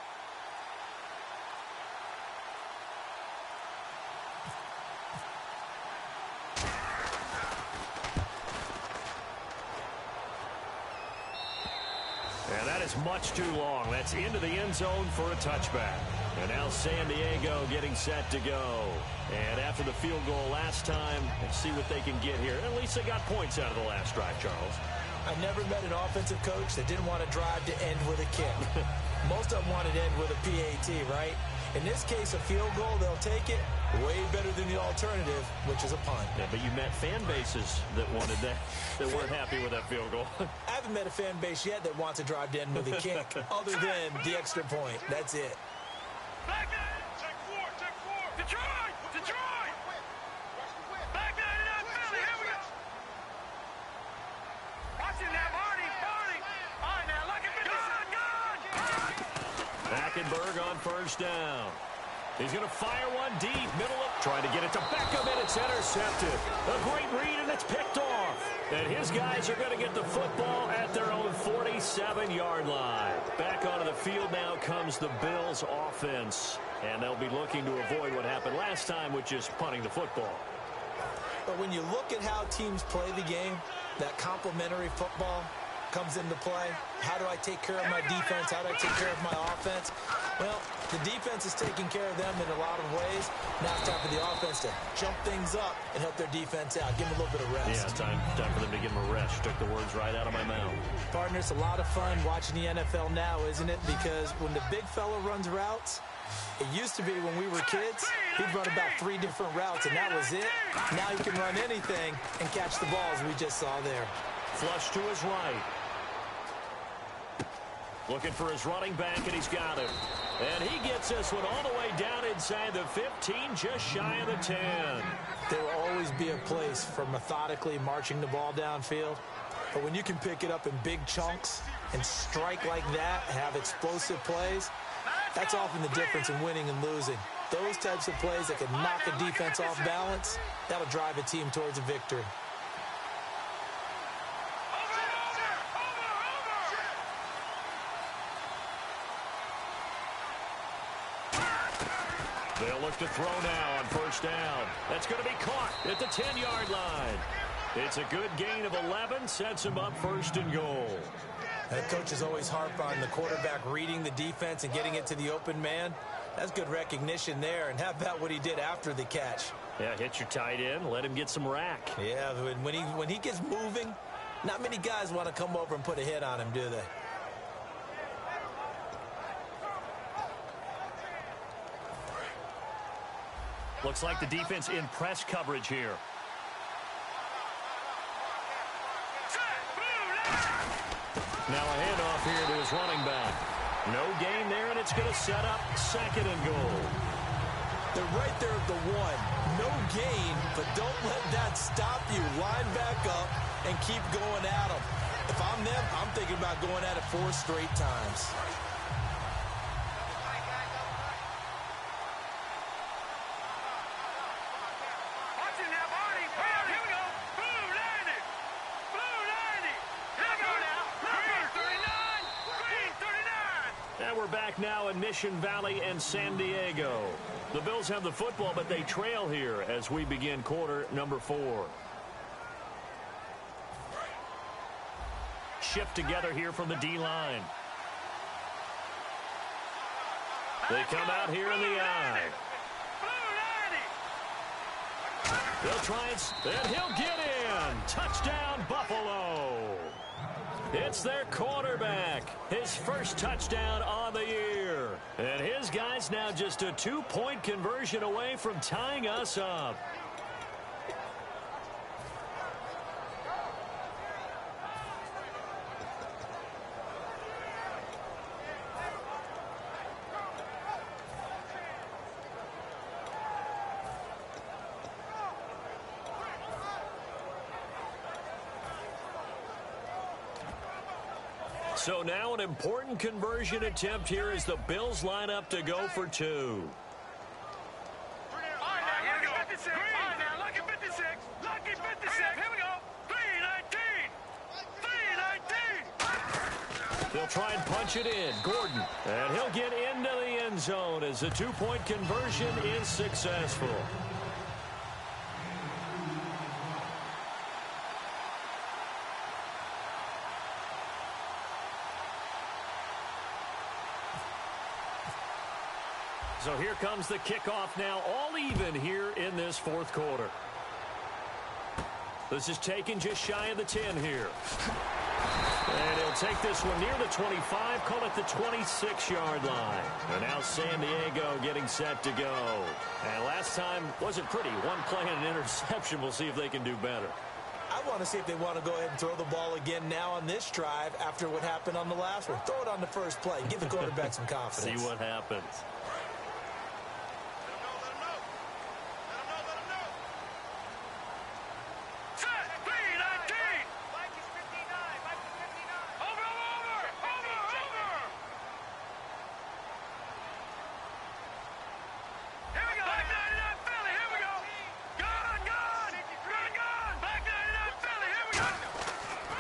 And that is much too long. That's into the end zone for a touchback. And now San Diego getting set to go. And after the field goal last time, let's see what they can get here. At least they got points out of the last drive, Charles. I never met an offensive coach that didn't want to drive to end with a kick. Most of them wanted to end with a PAT, right? In this case, a field goal, they'll take it way better than the alternative, which is a punt. Yeah, but you met fan bases that wanted that, that weren't happy with that field goal. I haven't met a fan base yet that wants to drive to end with a kick, other than the extra point. That's it. Back nine. Check four. Detroit. Back nine and out, Philly. Here we go. Watching that, Marty. All right, now, look at me. Good. Hackenberg on first down. He's going to fire one deep, middle of, trying to get it to Beckham, and it's intercepted. A great read, and it's picked off. And his guys are going to get the football at their own 47-yard line. Back onto the field now comes the Bills offense. And they'll be looking to avoid what happened last time, which is punting the football. But when you look at how teams play the game, that complementary football comes into play. How do I take care of my defense? How do I take care of my offense? Well, the defense is taking care of them in a lot of ways. Now it's time for the offense to jump things up and help their defense out. Give them a little bit of rest. Yeah, time for them to give them a rest. You took the words right out of my mouth. Partner, it's a lot of fun watching the NFL now, isn't it? Because when the big fella runs routes, it used to be when we were kids, he'd run about 3 different routes, and that was it. Now he can run anything and catch the ball, as we just saw there. Flush to his right. Looking for his running back, and he's got him. And he gets this one all the way down inside the 15, just shy of the 10. There will always be a place for methodically marching the ball downfield. But when you can pick it up in big chunks and strike like that, have explosive plays, that's often the difference in winning and losing. Those types of plays that can knock a defense off balance, that'll drive a team towards a victory. They'll look to throw now on first down. That's going to be caught at the 10-yard line. It's a good gain of 11, sets him up first and goal. That coach is always harp on the quarterback reading the defense and getting it to the open man. That's good recognition there. And how about what he did after the catch? Yeah, hit your tight end, let him get some rack. Yeah, when he gets moving, not many guys want to come over and put a hit on him, do they? Looks like the defense in press coverage here. Now a handoff here to his running back. No gain there, and it's going to set up second and goal. They're right there at the 1. No gain, but don't let that stop you. Line back up and keep going at them. If I'm them, I'm thinking about going at it 4 straight times. We're back now in Mission Valley and San Diego. The Bills have the football, but they trail here as we begin quarter number 4. Shift together here from the D-line. They come out here in the eye. They'll try and he'll get in. Touchdown, Buffalo. It's their quarterback. His first touchdown on the year. And his guy's now just a 2-point conversion away from tying us up. So now an important conversion attempt here as the Bills line up to go for 2. All right, now, here we go. 56. All right, now, lucky 56. Lucky 56. Here we go. 3-19. 3-19. They'll try and punch it in. Gordon. And he'll get into the end zone as the 2-point conversion is successful. So here comes the kickoff now, all even here in this fourth quarter. This is taken just shy of the 10 here. And he'll take this one near the 25, call it the 26-yard line. And now San Diego getting set to go. And last time wasn't pretty. One play and an interception. We'll see if they can do better. I want to see if they want to go ahead and throw the ball again now on this drive after what happened on the last one. Throw it on the first play. Give the quarterback some confidence. See what happens.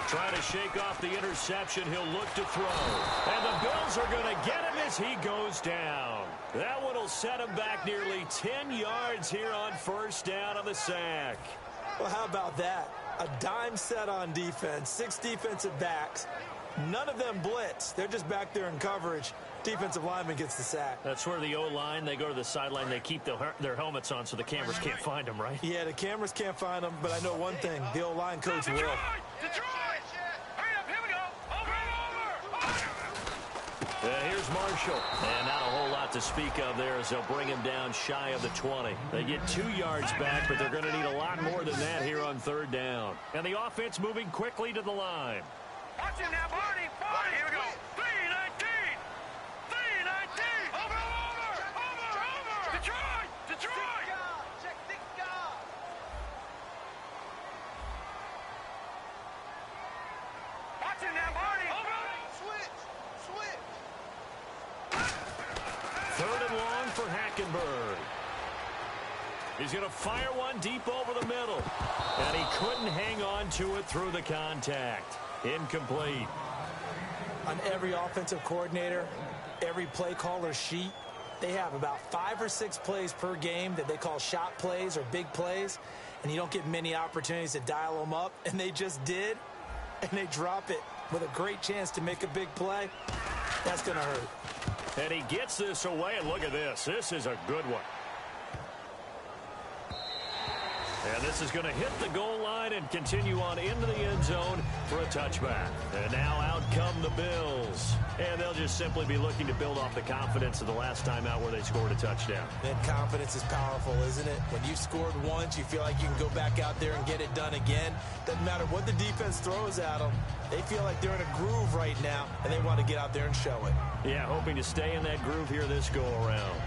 Trying to shake off the interception. He'll look to throw. And the Bills are going to get him as he goes down. That one will set him back nearly 10 yards here on first down on the sack. Well, how about that? A dime set on defense, 6 defensive backs. None of them blitz. They're just back there in coverage. Defensive lineman gets the sack. That's where the O-line, they go to the sideline, they keep their helmets on so the cameras can't find them, right? Yeah, the cameras can't find them, but I know one thing. The O-line coach will. Detroit! Hurry up, here we go! Over! Here's Marshall. And not a whole lot to speak of there as they'll bring him down shy of the 20. They get 2 yards back, but they're going to need a lot more than that here on third down. And the offense moving quickly to the line. Watch him now, Barney! Barney, here we go! 3-19! 3-19! Over! Detroit! Detroit! Check 6 guard! Watch him now, Barney! Over! Switch! Third and long for Hackenberg. He's going to fire one deep over the middle. And he couldn't hang on to it through the contact. Incomplete. On every offensive coordinator, every play caller sheet, they have about 5 or 6 plays per game that they call shot plays or big plays, and you don't get many opportunities to dial them up, and they just did, and they drop it with a great chance to make a big play. That's going to hurt. And he gets this away, and look at this. This is a good one. And this is going to hit the goal line and continue on into the end zone for a touchback. And now out come the Bills. And they'll just simply be looking to build off the confidence of the last time out where they scored a touchdown. And confidence is powerful, isn't it? When you've scored once, you feel like you can go back out there and get it done again. Doesn't matter what the defense throws at them. They feel like they're in a groove right now, and they want to get out there and show it. Yeah, hoping to stay in that groove here this go-around.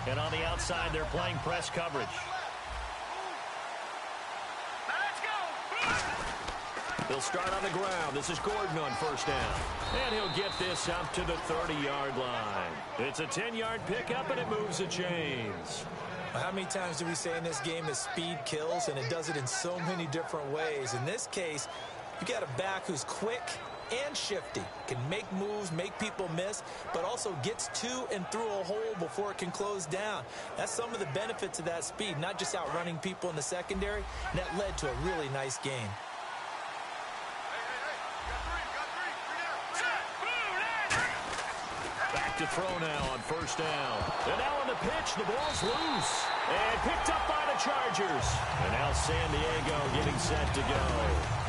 And on the outside, they're playing press coverage. He'll start on the ground. This is Gordon on first down. And he'll get this up to the 30-yard line. It's a 10-yard pickup, and it moves the chains. How many times do we say in this game that speed kills, and it does it in so many different ways? In this case, you got a back who's quick and shifty, can make moves, make people miss, but also gets to and through a hole before it can close down. That's some of the benefits of that speed, not just outrunning people in the secondary. And that led to a really nice game. To throw now on first down. And now on the pitch, the ball's loose. And picked up by the Chargers. And now San Diego getting set to go.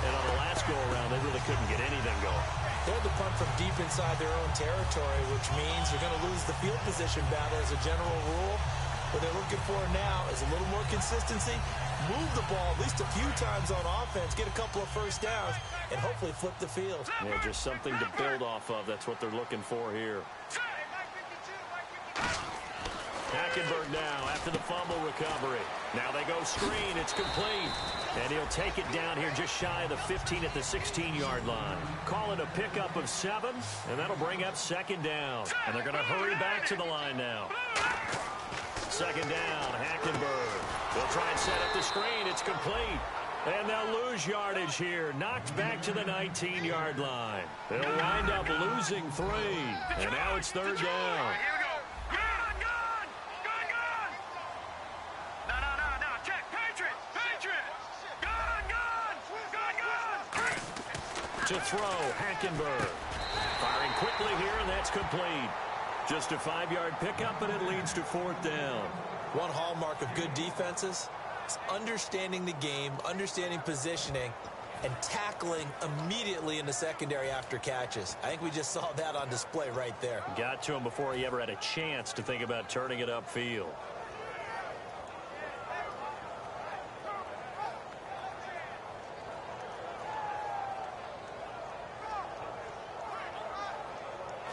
And on the last go-around, they really couldn't get anything going. They had to punt from deep inside their own territory, which means you're going to lose the field position battle as a general rule. What they're looking for now is a little more consistency, move the ball at least a few times on offense, get a couple of first downs, and hopefully flip the field. Yeah, just something to build off of. That's what they're looking for here. Hackenberg now after the fumble recovery. Now they go screen. It's complete. And he'll take it down here just shy of the 15 at the 16-yard line. Call it a pickup of 7, and that'll bring up second down. And they're going to hurry back to the line now. Second down, Hackenberg. They'll try and set up the screen. It's complete. And they'll lose yardage here. Knocked back to the 19-yard line. They'll wind up losing 3. And now it's third down. To throw, Hackenberg. Firing quickly here, and that's complete. Just a 5-yard pickup, and it leads to fourth down. One hallmark of good defenses is understanding the game, understanding positioning, and tackling immediately in the secondary after catches. I think we just saw that on display right there. Got to him before he ever had a chance to think about turning it upfield.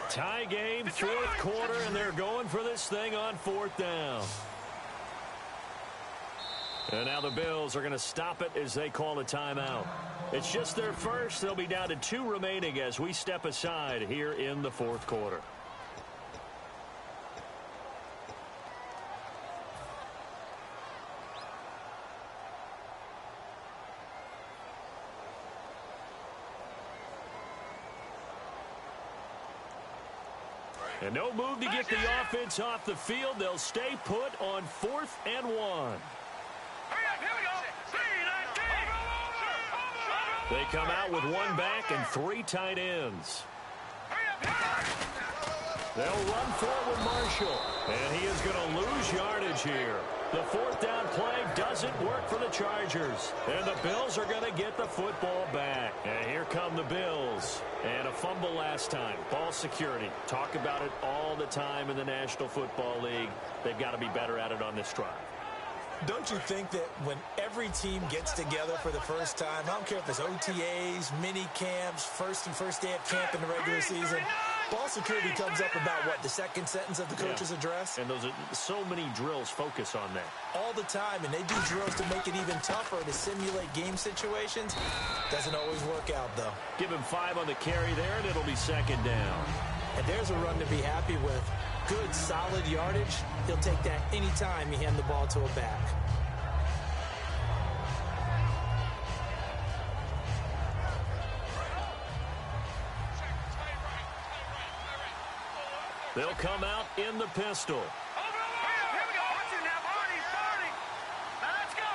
Tie game, fourth quarter, and they're going for this thing on fourth down. And now the Bills are going to stop it as they call a timeout. It's just their first. They'll be down to 2 remaining as we step aside here in the fourth quarter. And no move to get the offense off the field. They'll stay put on 4th and 1. They come out with 1 back and 3 tight ends. They'll run forward Marshall, and he is going to lose yardage here. The 4th down play doesn't work for the Chargers, and the Bills are going to get the football back. And here come the Bills. And a fumble last time. Ball security. Talk about it all the time in the National Football League. They've got to be better at it on this drive. Don't you think that when every team gets together for the first time, I don't care if it's OTAs, mini camps, first day of camp in the regular season, ball security comes up about, what, the second sentence of the coach's address? And those are so many drills focus on that. All the time, and they do drills to make it even tougher to simulate game situations. Doesn't always work out, though. Give him 5 on the carry there, and it'll be second down. And there's a run to be happy with. Good, solid yardage. He'll take that anytime you hand the ball to a back. They'll come out in the pistol. Here we go. Watch it now. Barney. Now let's go.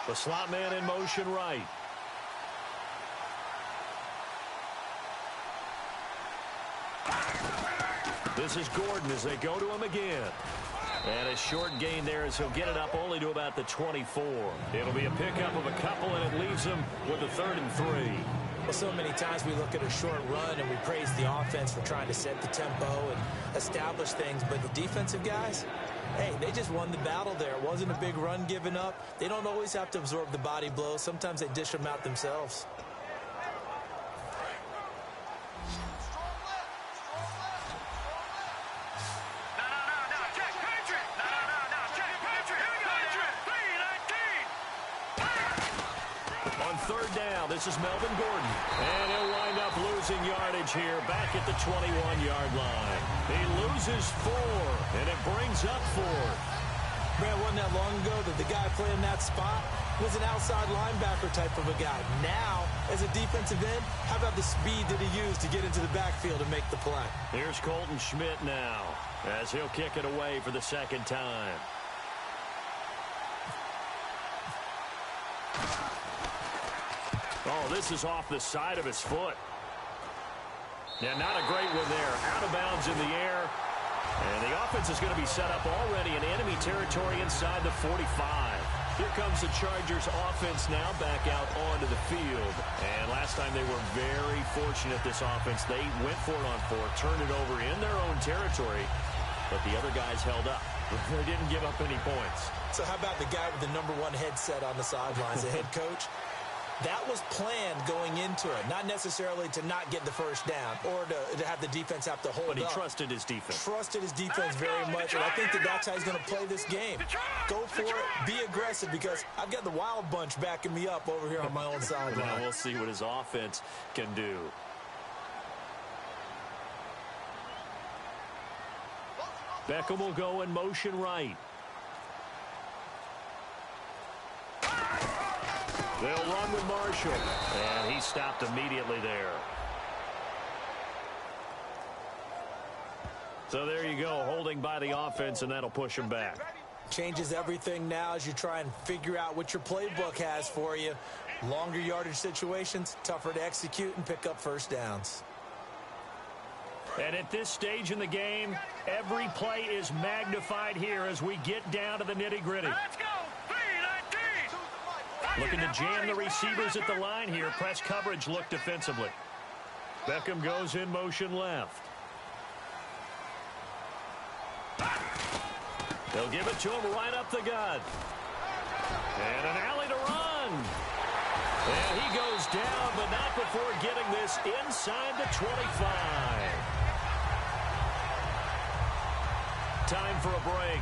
3-19. The slot man in motion right. This is Gordon as they go to him again. And a short gain there as he'll get it up only to about the 24. It'll be a pickup of a couple, and it leaves him with a 3rd and 3. Well, so many times we look at a short run and we praise the offense for trying to set the tempo and establish things. But the defensive guys, hey, they just won the battle there. It wasn't a big run given up. They don't always have to absorb the body blows. Sometimes they dish them out themselves. This is Melvin Gordon, and he'll wind up losing yardage here back at the 21-yard line. He loses 4, and it brings up 4th. Man, wasn't that long ago that the guy playing that spot was an outside linebacker type of a guy. Now, as a defensive end, how about the speed that he used to get into the backfield and make the play? Here's Colton Schmidt now, as he'll kick it away for the 2nd time. Oh, this is off the side of his foot. Yeah, not a great one there. Out of bounds in the air. And the offense is going to be set up already in enemy territory inside the 45. Here comes the Chargers offense now back out onto the field. And last time they were very fortunate, this offense. They went for it on fourth, turned it over in their own territory, but the other guys held up. They didn't give up any points. So how about the guy with the #1 headset on the sidelines, the head coach? That was planned going into it, not necessarily to not get the first down or to have the defense have to hold up. But he trusted his defense. Trusted his defense very much, and I think that's how he's going to play this game. Go for it, be aggressive, because I've got the wild bunch backing me up over here on my own sideline. Now we'll see what his offense can do. Beckham will go in motion right. They'll run with Marshall, and he stopped immediately there. So there you go, holding by the offense, and that'll push him back. Changes everything now as you try and figure out what your playbook has for you. Longer yardage situations, tougher to execute and pick up first downs. And at this stage in the game, every play is magnified here as we get down to the nitty-gritty. Let's go. Looking to jam the receivers at the line here. Press coverage look defensively. Beckham goes in motion left. They'll give it to him right up the gut. And an alley to run. And he goes down, but not before getting this inside the 25. Time for a break.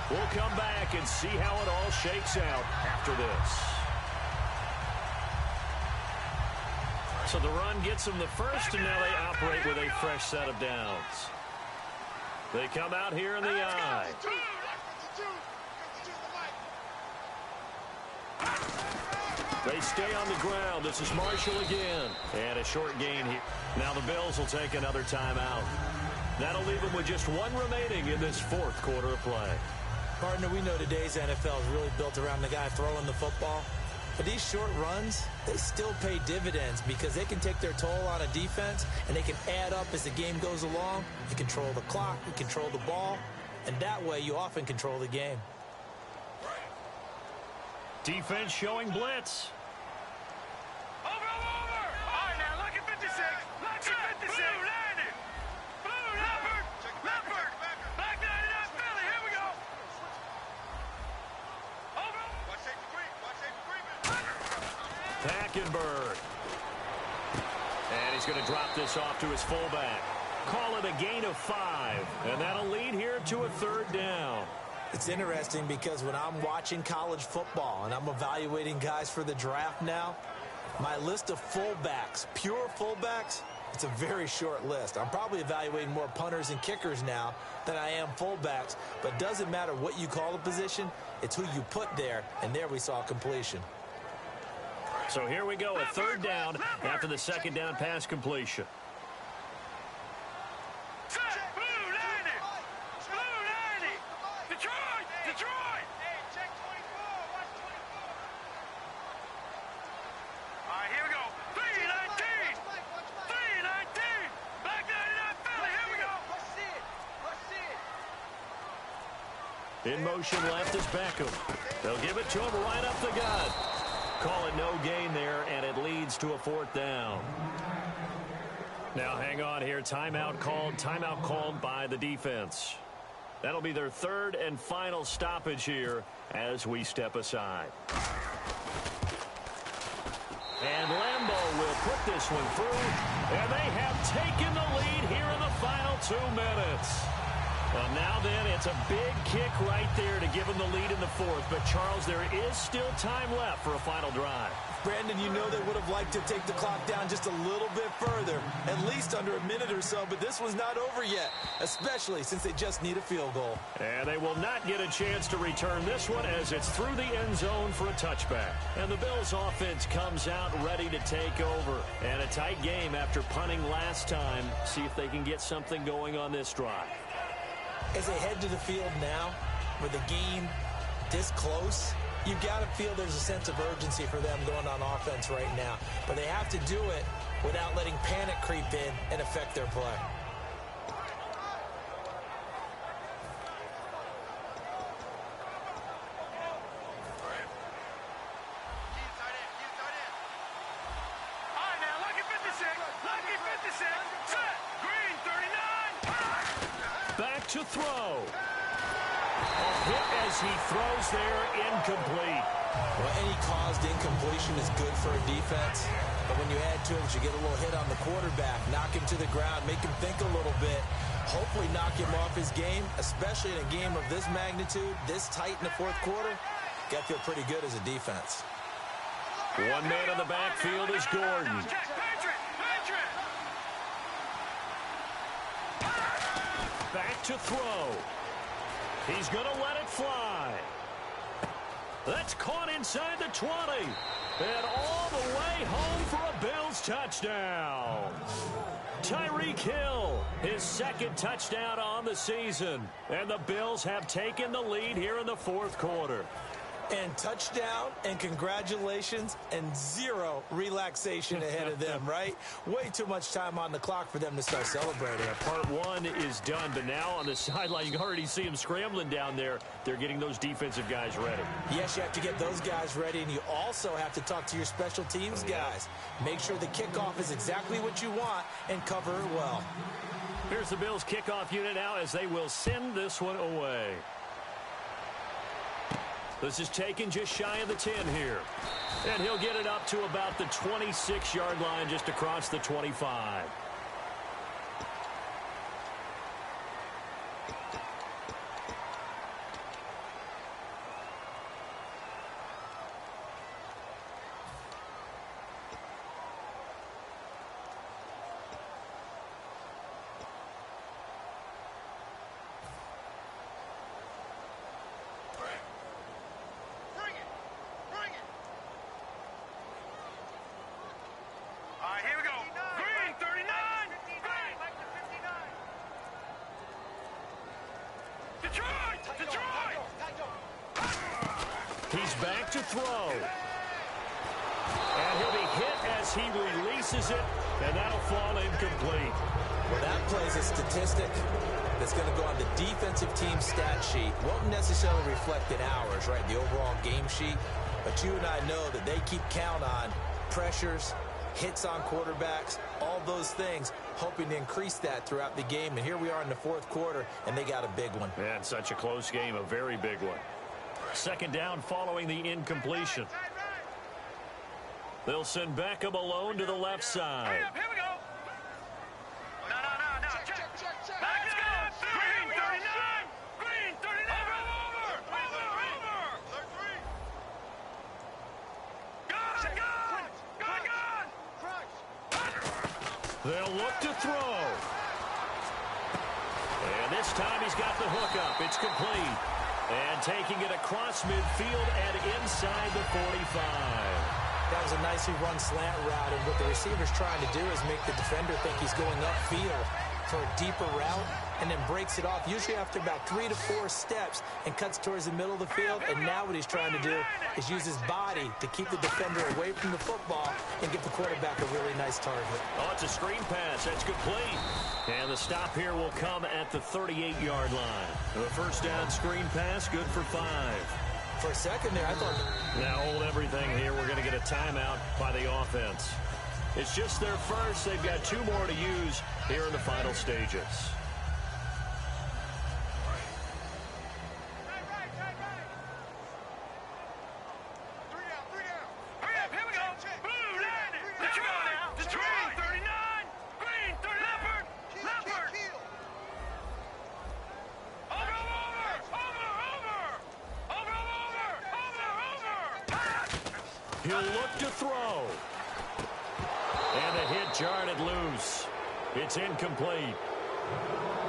We'll come back and see how it all shakes out after this. So the run gets them the first, and now they operate with a fresh set of downs. They come out here in the eye. They stay on the ground. This is Marshall again. And a short gain here. Now the Bills will take another timeout. That'll leave them with just one remaining in this fourth quarter of play. Partner, we know today's NFL is really built around the guy throwing the football. But these short runs, they still pay dividends because they can take their toll on a defense and they can add up as the game goes along. You control the clock, you control the ball, and that way you often control the game. Defense showing blitz. Over. All right, now look at 56. Look at 56. Blue landed. Blue Leopard. Back 99 Philly. Here we go. Over. Watch safety creep. Hackenberg. And he's going to drop this off to his fullback. Call it a gain of 5. And that'll lead here to a third down. It's interesting because when I'm watching college football and I'm evaluating guys for the draft now, my list of fullbacks, pure fullbacks, it's a very short list. I'm probably evaluating more punters and kickers now than I am fullbacks, but it doesn't matter what you call the position, it's who you put there, and there we saw completion. So here we go, a third down after the second down pass completion. Detroit! Hey, check 24. Watch 24. All right, here we go. 319. 319. Back 99 Philly. Here we go. In motion left is Beckham. They'll give it to him right up the gut. Call it no gain there, and it leads to a fourth down. Now hang on here. Timeout called by the defense. That'll be their third and final stoppage here as we step aside. And Lambeau will put this one through, and they have taken the lead here in the final 2 minutes. Well, now then, it's a big kick right there to give them the lead in the fourth. But, Charles, there is still time left for a final drive. Brandon, you know they would have liked to take the clock down just a little bit further, at least under a minute or so, but this was not over yet, especially since they just need a field goal. And they will not get a chance to return this one as it's through the end zone for a touchback. And the Bills offense comes out ready to take over. And a tight game after punting last time. See if they can get something going on this drive. As they head to the field now, with the game this close, you've got to feel there's a sense of urgency for them going on offense right now. But they have to do it without letting panic creep in and affect their play. to throw. A hit as he throws there, incomplete. Well, any caused incompletion is good for a defense. But when you add to it, you get a little hit on the quarterback, knock him to the ground, make him think a little bit, hopefully knock him off his game, especially in a game of this magnitude, this tight in the fourth quarter. Got to feel pretty good as a defense. One man on the backfield is Gordon. Back to throw. He's going to let it fly. That's caught inside the 20. And all the way home for a Bills touchdown. Tyreek Hill, his second touchdown on the season. And the Bills have taken the lead here in the fourth quarter. And touchdown, and congratulations, and zero relaxation ahead of them, right? Way too much time on the clock for them to start celebrating. Part one is done, but now on the sideline, you can already see them scrambling down there. They're getting those defensive guys ready. Yes, you have to get those guys ready, and you also have to talk to your special teams guys. Make sure the kickoff is exactly what you want and cover it well. Here's the Bills kickoff unit now as they will send this one away. This is taken just shy of the 10 here. And he'll get it up to about the 26-yard line, just across the 25. Here we go. Green, 39. Green. Detroit. He's back to throw. And he'll be hit as he releases it, and that'll fall incomplete. Well, that plays a statistic that's going to go on the defensive team stat sheet. Won't necessarily reflect in ours, right, the overall game sheet. But you and I know that they keep count on pressures, hits on quarterbacks, all those things, hoping to increase that throughout the game. And here we are in the fourth quarter, and they got a big one. Man, such a close game, a very big one. Second down following the incompletion. They'll send Beckham alone to the left side. Here we go. No. Check. Back is good. Green, 39. Green, 39. Over. Gun. They'll look to throw. And this time he's got the hook up. It's complete. And taking it across midfield and inside the 45. That was a nicely run slant route, and what the receiver's trying to do is make the defender think he's going upfield for a deeper route, and then breaks it off, usually after about 3 to 4 steps, and cuts towards the middle of the field. And now what he's trying to do is use his body to keep the defender away from the football and give the quarterback a really nice target. Oh, it's a screen pass. That's complete. And the stop here will come at the 38-yard line. The first down screen pass, good for 5. For a second there, I thought... Now hold everything here. We're going to get a timeout by the offense. It's just their first. They've got 2 more to use here in the final stages. He'll look to throw. And the hit jarred it loose. It's incomplete.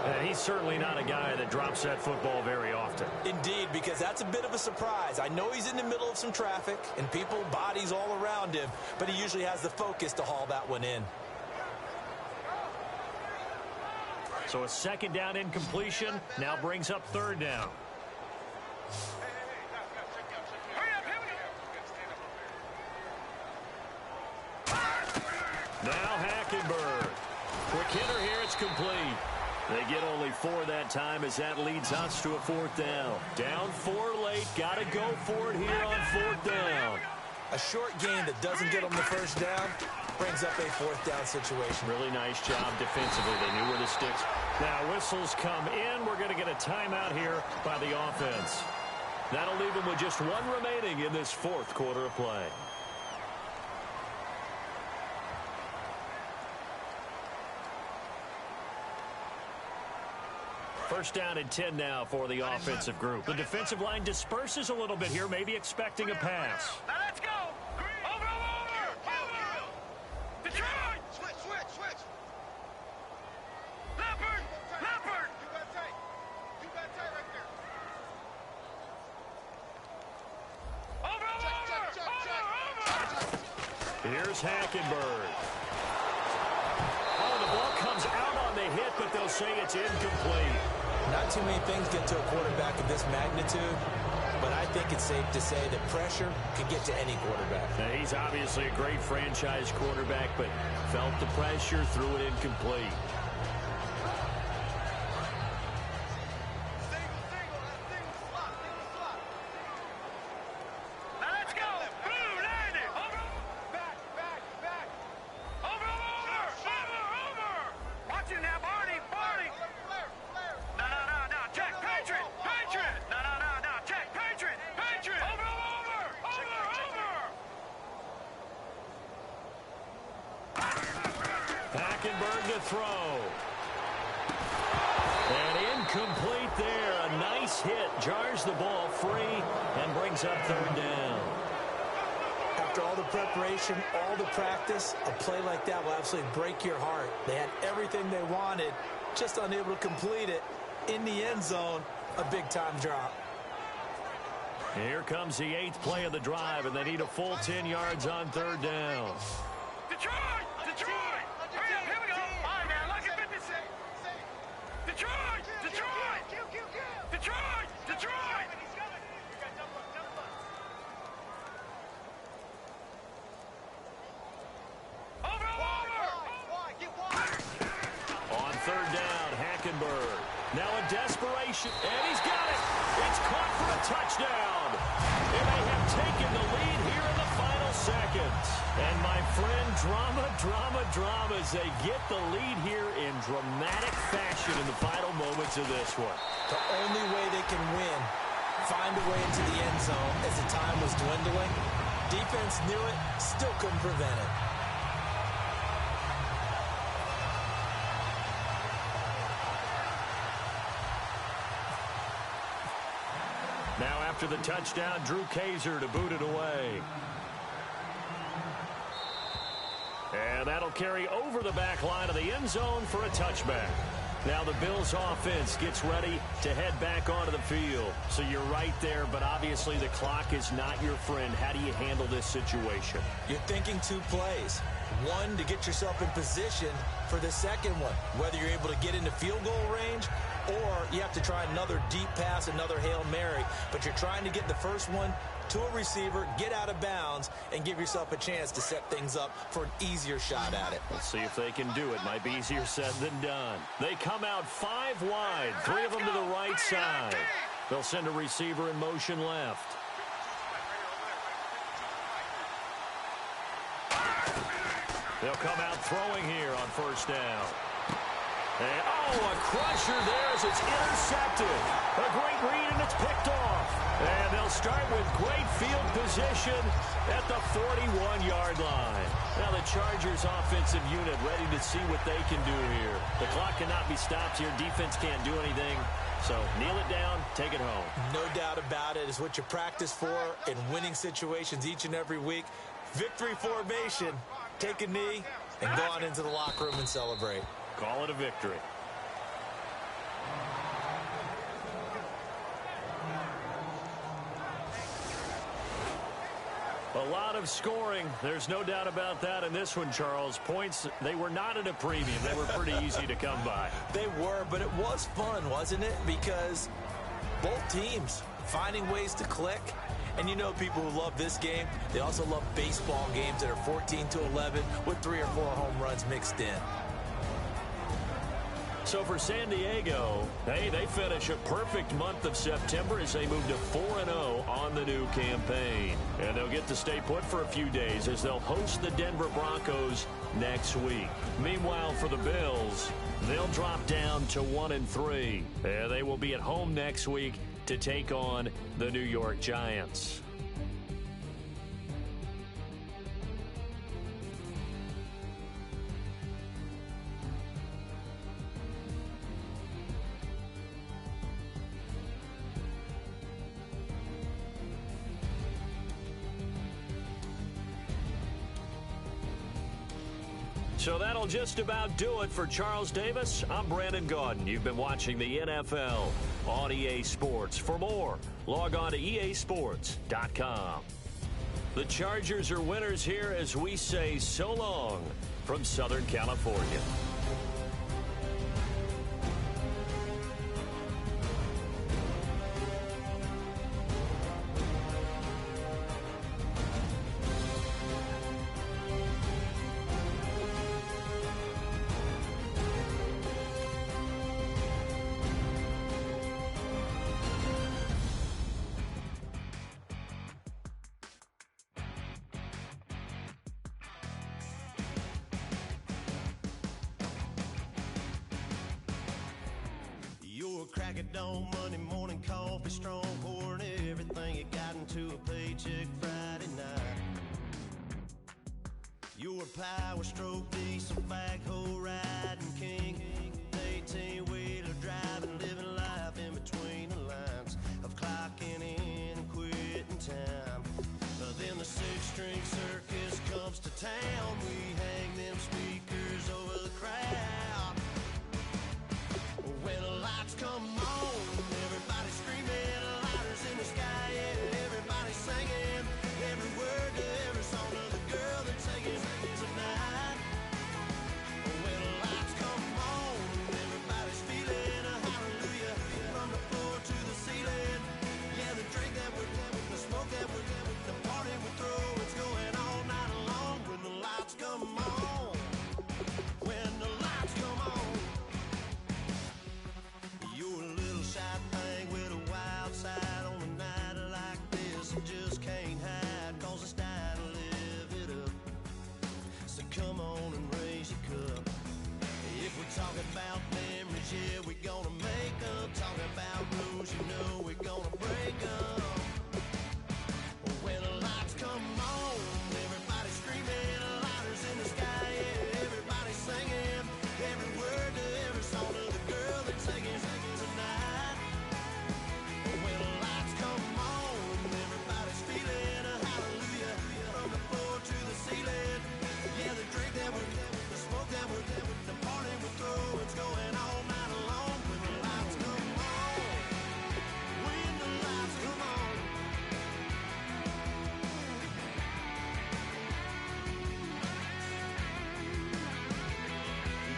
And he's certainly not a guy that drops that football very often. Indeed, because that's a bit of a surprise. I know he's in the middle of some traffic and people, bodies all around him, but he usually has the focus to haul that one in. So a second down incompletion now brings up third down. Now Hackenberg. Quick hitter here, it's complete. They get only 4 that time as that leads us to a fourth down. Down 4 late, got to go for it here on fourth down. A short game that doesn't get them the first down brings up a fourth down situation. Really nice job defensively. They knew where the sticks Now whistles come in. We're going to get a timeout here by the offense. That'll leave them with just one remaining in this fourth quarter of play. First down and 10 now for the offensive group. The defensive line disperses a little bit here, maybe expecting a pass. Now let's go. Over. Detroit. Switch. Leopard. You got tight right there. Over. Here's Hackenberg. Oh, the ball comes out on the hit, but they'll say it's incomplete. Not too many things get to a quarterback of this magnitude, but I think it's safe to say that pressure can get to any quarterback. Now, he's obviously a great franchise quarterback, but felt the pressure, threw it incomplete. Hackenberg to throw. And incomplete there. A nice hit. Jars the ball free and brings up third down. After all the preparation, all the practice, a play like that will absolutely break your heart. They had everything they wanted, just unable to complete it. In the end zone, a big-time drop. Here comes the 8th play of the drive, and they need a full 10 yards on third down. Detroit! Hurry up, here we go. All right, now, look at 56. Detroit! Over! On third down, Hackenberg. Now in desperation, and he's got it. It's caught for a touchdown. And they have taken the lead here in the final seconds. And my friend, drama as they get the lead here in dramatic fashion in the final moments of this one. The only way they can win, find a way into the end zone as the time was dwindling. Defense knew it, still couldn't prevent it. Now after the touchdown, Drew Kaiser to boot it away. And that'll carry over the back line of the end zone for a touchback. Now the Bills offense gets ready to head back onto the field. So you're right there, but obviously the clock is not your friend. How do you handle this situation? You're thinking two plays. One, to get yourself in position for the second one, whether you're able to get into field goal range or you have to try another deep pass, another Hail Mary. But you're trying to get the first one to a receiver, get out of bounds, and give yourself a chance to set things up for an easier shot at it. Let's see if they can do it. Might be easier said than done. They come out 5 wide, 3 of them to the right side. They'll send a receiver in motion left. They'll come out throwing here on first down. And, a crusher there as it's intercepted. A great read, and it's picked off. And they'll start with great field position at the 41-yard line. Now the Chargers offensive unit ready to see what they can do here. The clock cannot be stopped here. Defense can't do anything. So kneel it down, take it home. No doubt about it. It's what you practice for in winning situations each and every week. Victory formation. Take a knee and go on into the locker room and celebrate. Call it a victory. A lot of scoring. There's no doubt about that in this one, Charles. Points, they were not at a premium. They were pretty easy to come by. They were, but it was fun, wasn't it? Because both teams finding ways to click. And you know people who love this game, they also love baseball games that are 14-11 with 3 or 4 home runs mixed in. So for San Diego, hey, they finish a perfect month of September as they move to 4-0 on the new campaign. And they'll get to stay put for a few days as they'll host the Denver Broncos next week. Meanwhile, for the Bills, they'll drop down to 1-3. And they will be at home next week to take on the New York Giants. So that'll just about do it for Charles Davis. I'm Brandon Gaudin. You've been watching the NFL on EA Sports. For more, log on to easports.com. The Chargers are winners here as we say so long from Southern California. Crack it on Monday morning coffee, strong pouring everything you got into a paycheck Friday night. Your power stroke, diesel backhoe riding king, 18-wheeler driving, living life in between the lines of clocking in and quitting time. Then the six-string circus comes to town. We hang them speakers over the crowd. When the lights come on, everybody screaming, lighters in the sky, yeah, everybody singing, every word to every song of the girl they're taking tonight. When the lights come on, everybody's feeling a hallelujah, from the floor to the ceiling. Yeah, the drink that we're having, the smoke that we're having, the party we throw, it's going all night long. When the lights come on, when the lights come on. You're a little shy thing with a wild side on a night like this, and just can't hide, cause it's time to live it up. So come on and raise your cup. If we're talking about memories, yeah, we're gonna make them. Talking about rules, you know we're gonna break them. When the lights come on, everybody's screaming, lighters in the sky, yeah, everybody's singing, every word to every song of the girl they're taking tonight. When the lights come on, everybody's feeling a hallelujah, from the floor to the ceiling. Yeah, the drink that we're having, the smoke that we're having, the party we throw, it's going all night long. When the lights come on, when the lights come on.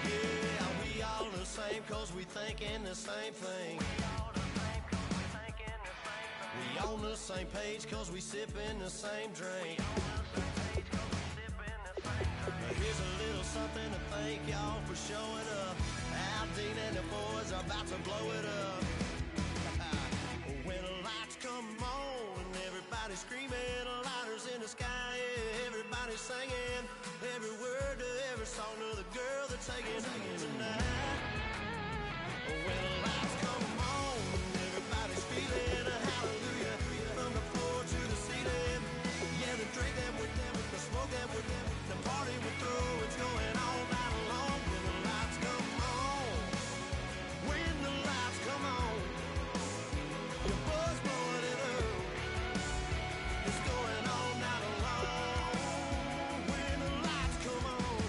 Yeah, we all the same, cause we thinking the same thing. We on the same page, cause we sipping the same drink. Here's a little something to thank y'all for showing up. Al Dean and the boys are about to blow it up. When the lights come on, everybody's screaming, lighters in the sky, yeah, everybody's singing, every word to every song of the girl they're taking tonight. When the lights come on, everybody's feeling a hallelujah, from the floor to the ceiling. Yeah, the drink that we're having, the smoke that we're having, the party we throw, it's going all night long. When the lights come on, when the lights come on, your buzz blowing it up, it's going all night long. When the lights come on.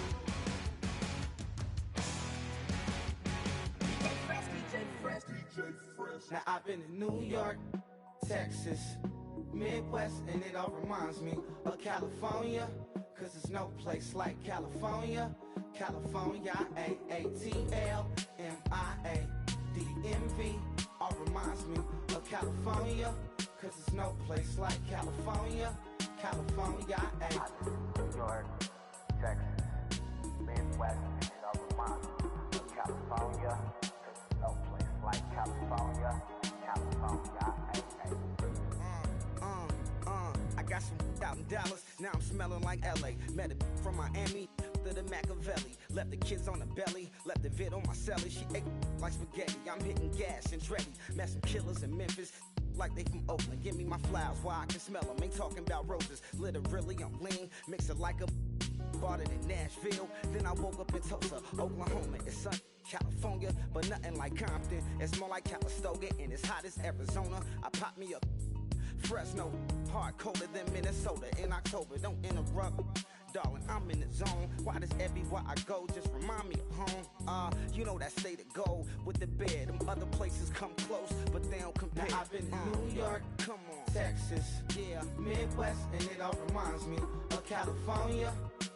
Now I've been to New York, Texas, Midwest, and it all reminds me of California, cause there's no place like California. California, A-A-T-L-M-I-A-D-M-V, all reminds me of California, cause there's no place like California. California, New York, Texas, Midwest, and it all reminds me of California. Dallas, now I'm smelling like LA. Met a from Miami to the Machiavelli. Left the kids on the belly, left the vid on my celly. She ate like spaghetti, I'm hitting gas and Dreddy. Met some killers in Memphis, like they from Oakland. Give me my flowers while I can smell them. Ain't talking about roses, literally I'm lean. Mix it like a bought it in Nashville. Then I woke up in Tulsa, Oklahoma. It's sunny, California, but nothing like Compton. It's more like Calistoga and it's hot as Arizona. I pop me up Fresno, hard colder than Minnesota in October. Don't interrupt, darling, I'm in the zone. Why does everywhere I go just remind me of home? You know that state of gold with the bed. Them other places come close, but they don't compare. Now I've been to New York, come on, Texas, yeah, Midwest, and it all reminds me of California.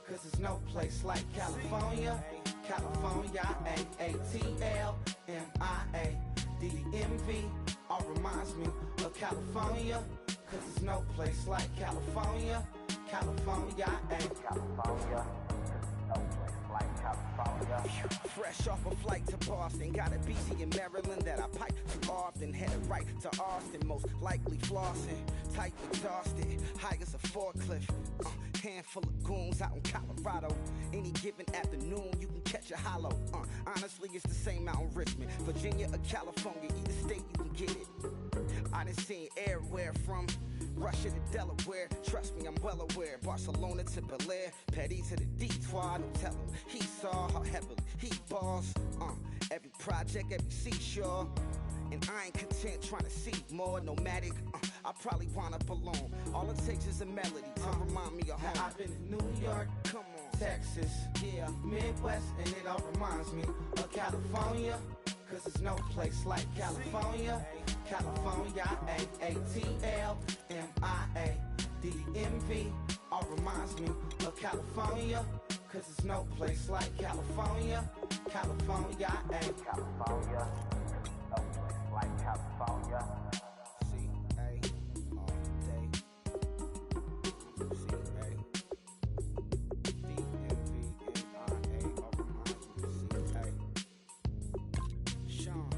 Cause there's no place like California. California, A-A-T-L-M-I-A-D-D-M-V. All reminds me of California. Cause there's no place like California. California, California. Fresh off a flight to Boston, got a BC in Maryland that I pipe too often. Headed right to Austin, most likely flossing. Tight, exhausted, high as a forklift. Handful of goons out in Colorado. Any given afternoon, you can catch a hollow. Honestly, it's the same out in Richmond, Virginia or California. Either state, you can get it. I done seen everywhere from Russia to Delaware. Trust me, I'm well aware. Barcelona to Bel Air, Petty to the Detroit. No tell him he saw how heavily he balls. Every project, every seashore. And I ain't content trying to see more nomadic. I probably wind up alone. All it takes is a melody to remind me of home. Now I've been to New York, come on, Texas, yeah, Midwest, and it all reminds me of California. Cause there's no place like California. California, A-A-T-L-M-I-A-D-D-M-V. All reminds me of California. Cause there's no place like California. California, California. No place like California. C-A all day. C-A D-M-V-M-I-A all reminds me of C-A. Sean.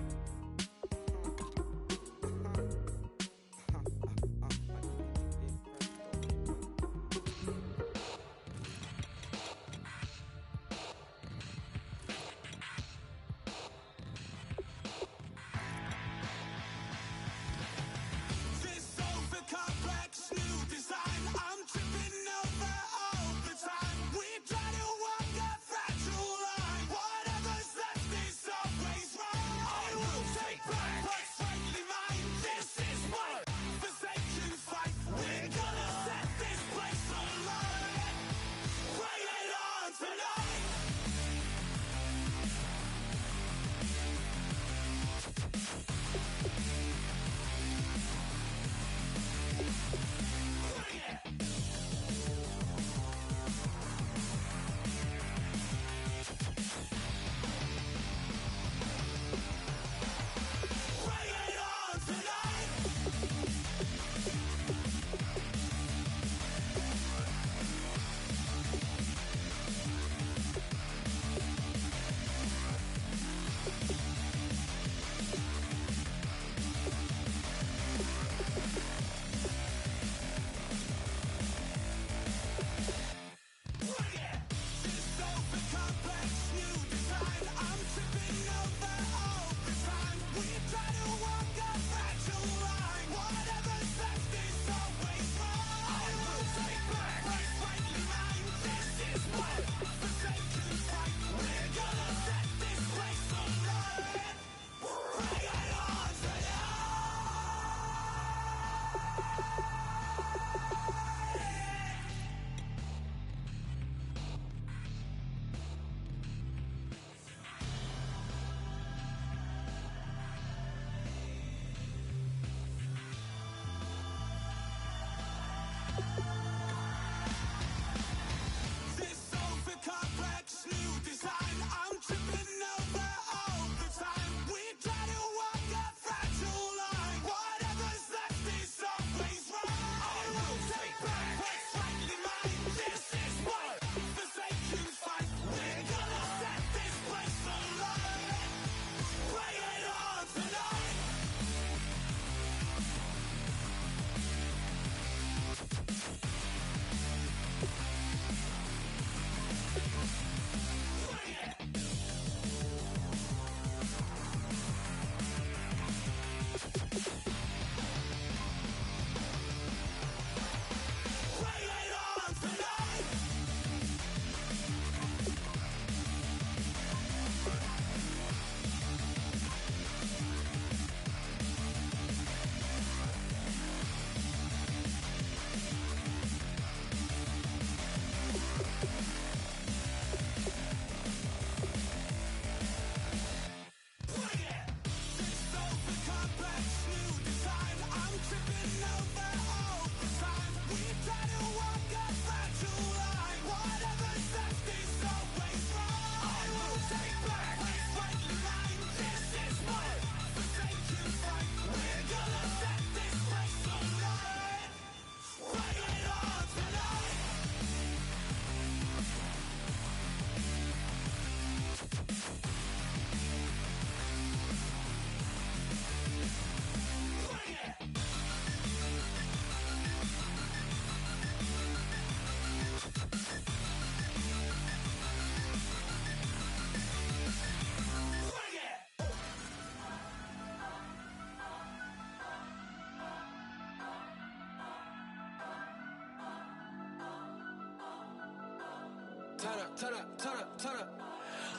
turn up.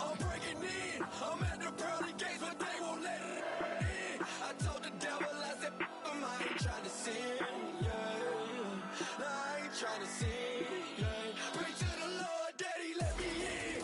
I'm breaking in. I'm at the pearly gates, but they won't let it in. I told the devil, I said, I ain't trying to sin, yeah. No, I ain't trying to sin, yeah. Pray to the Lord, Daddy, let me in.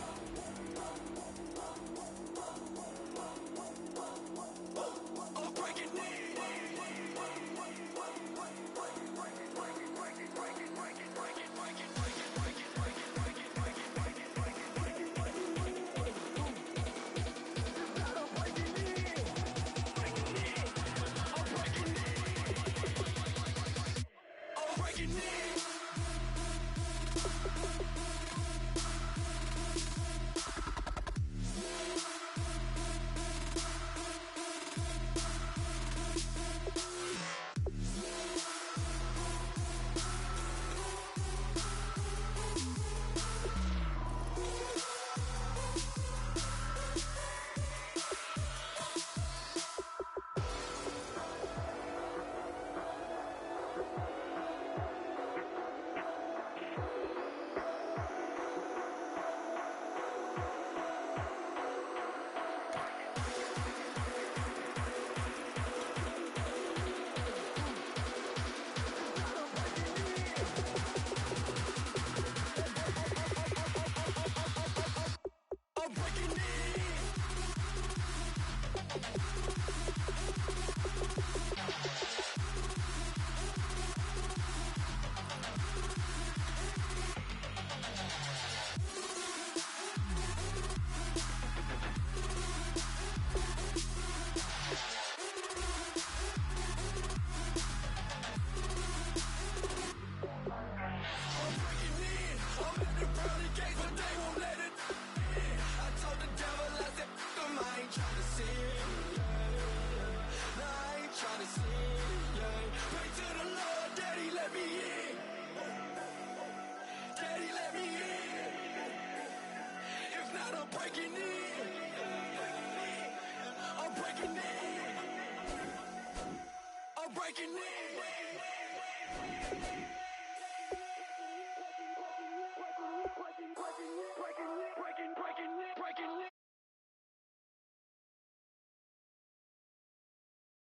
I'm breaking in. I'm breaking in.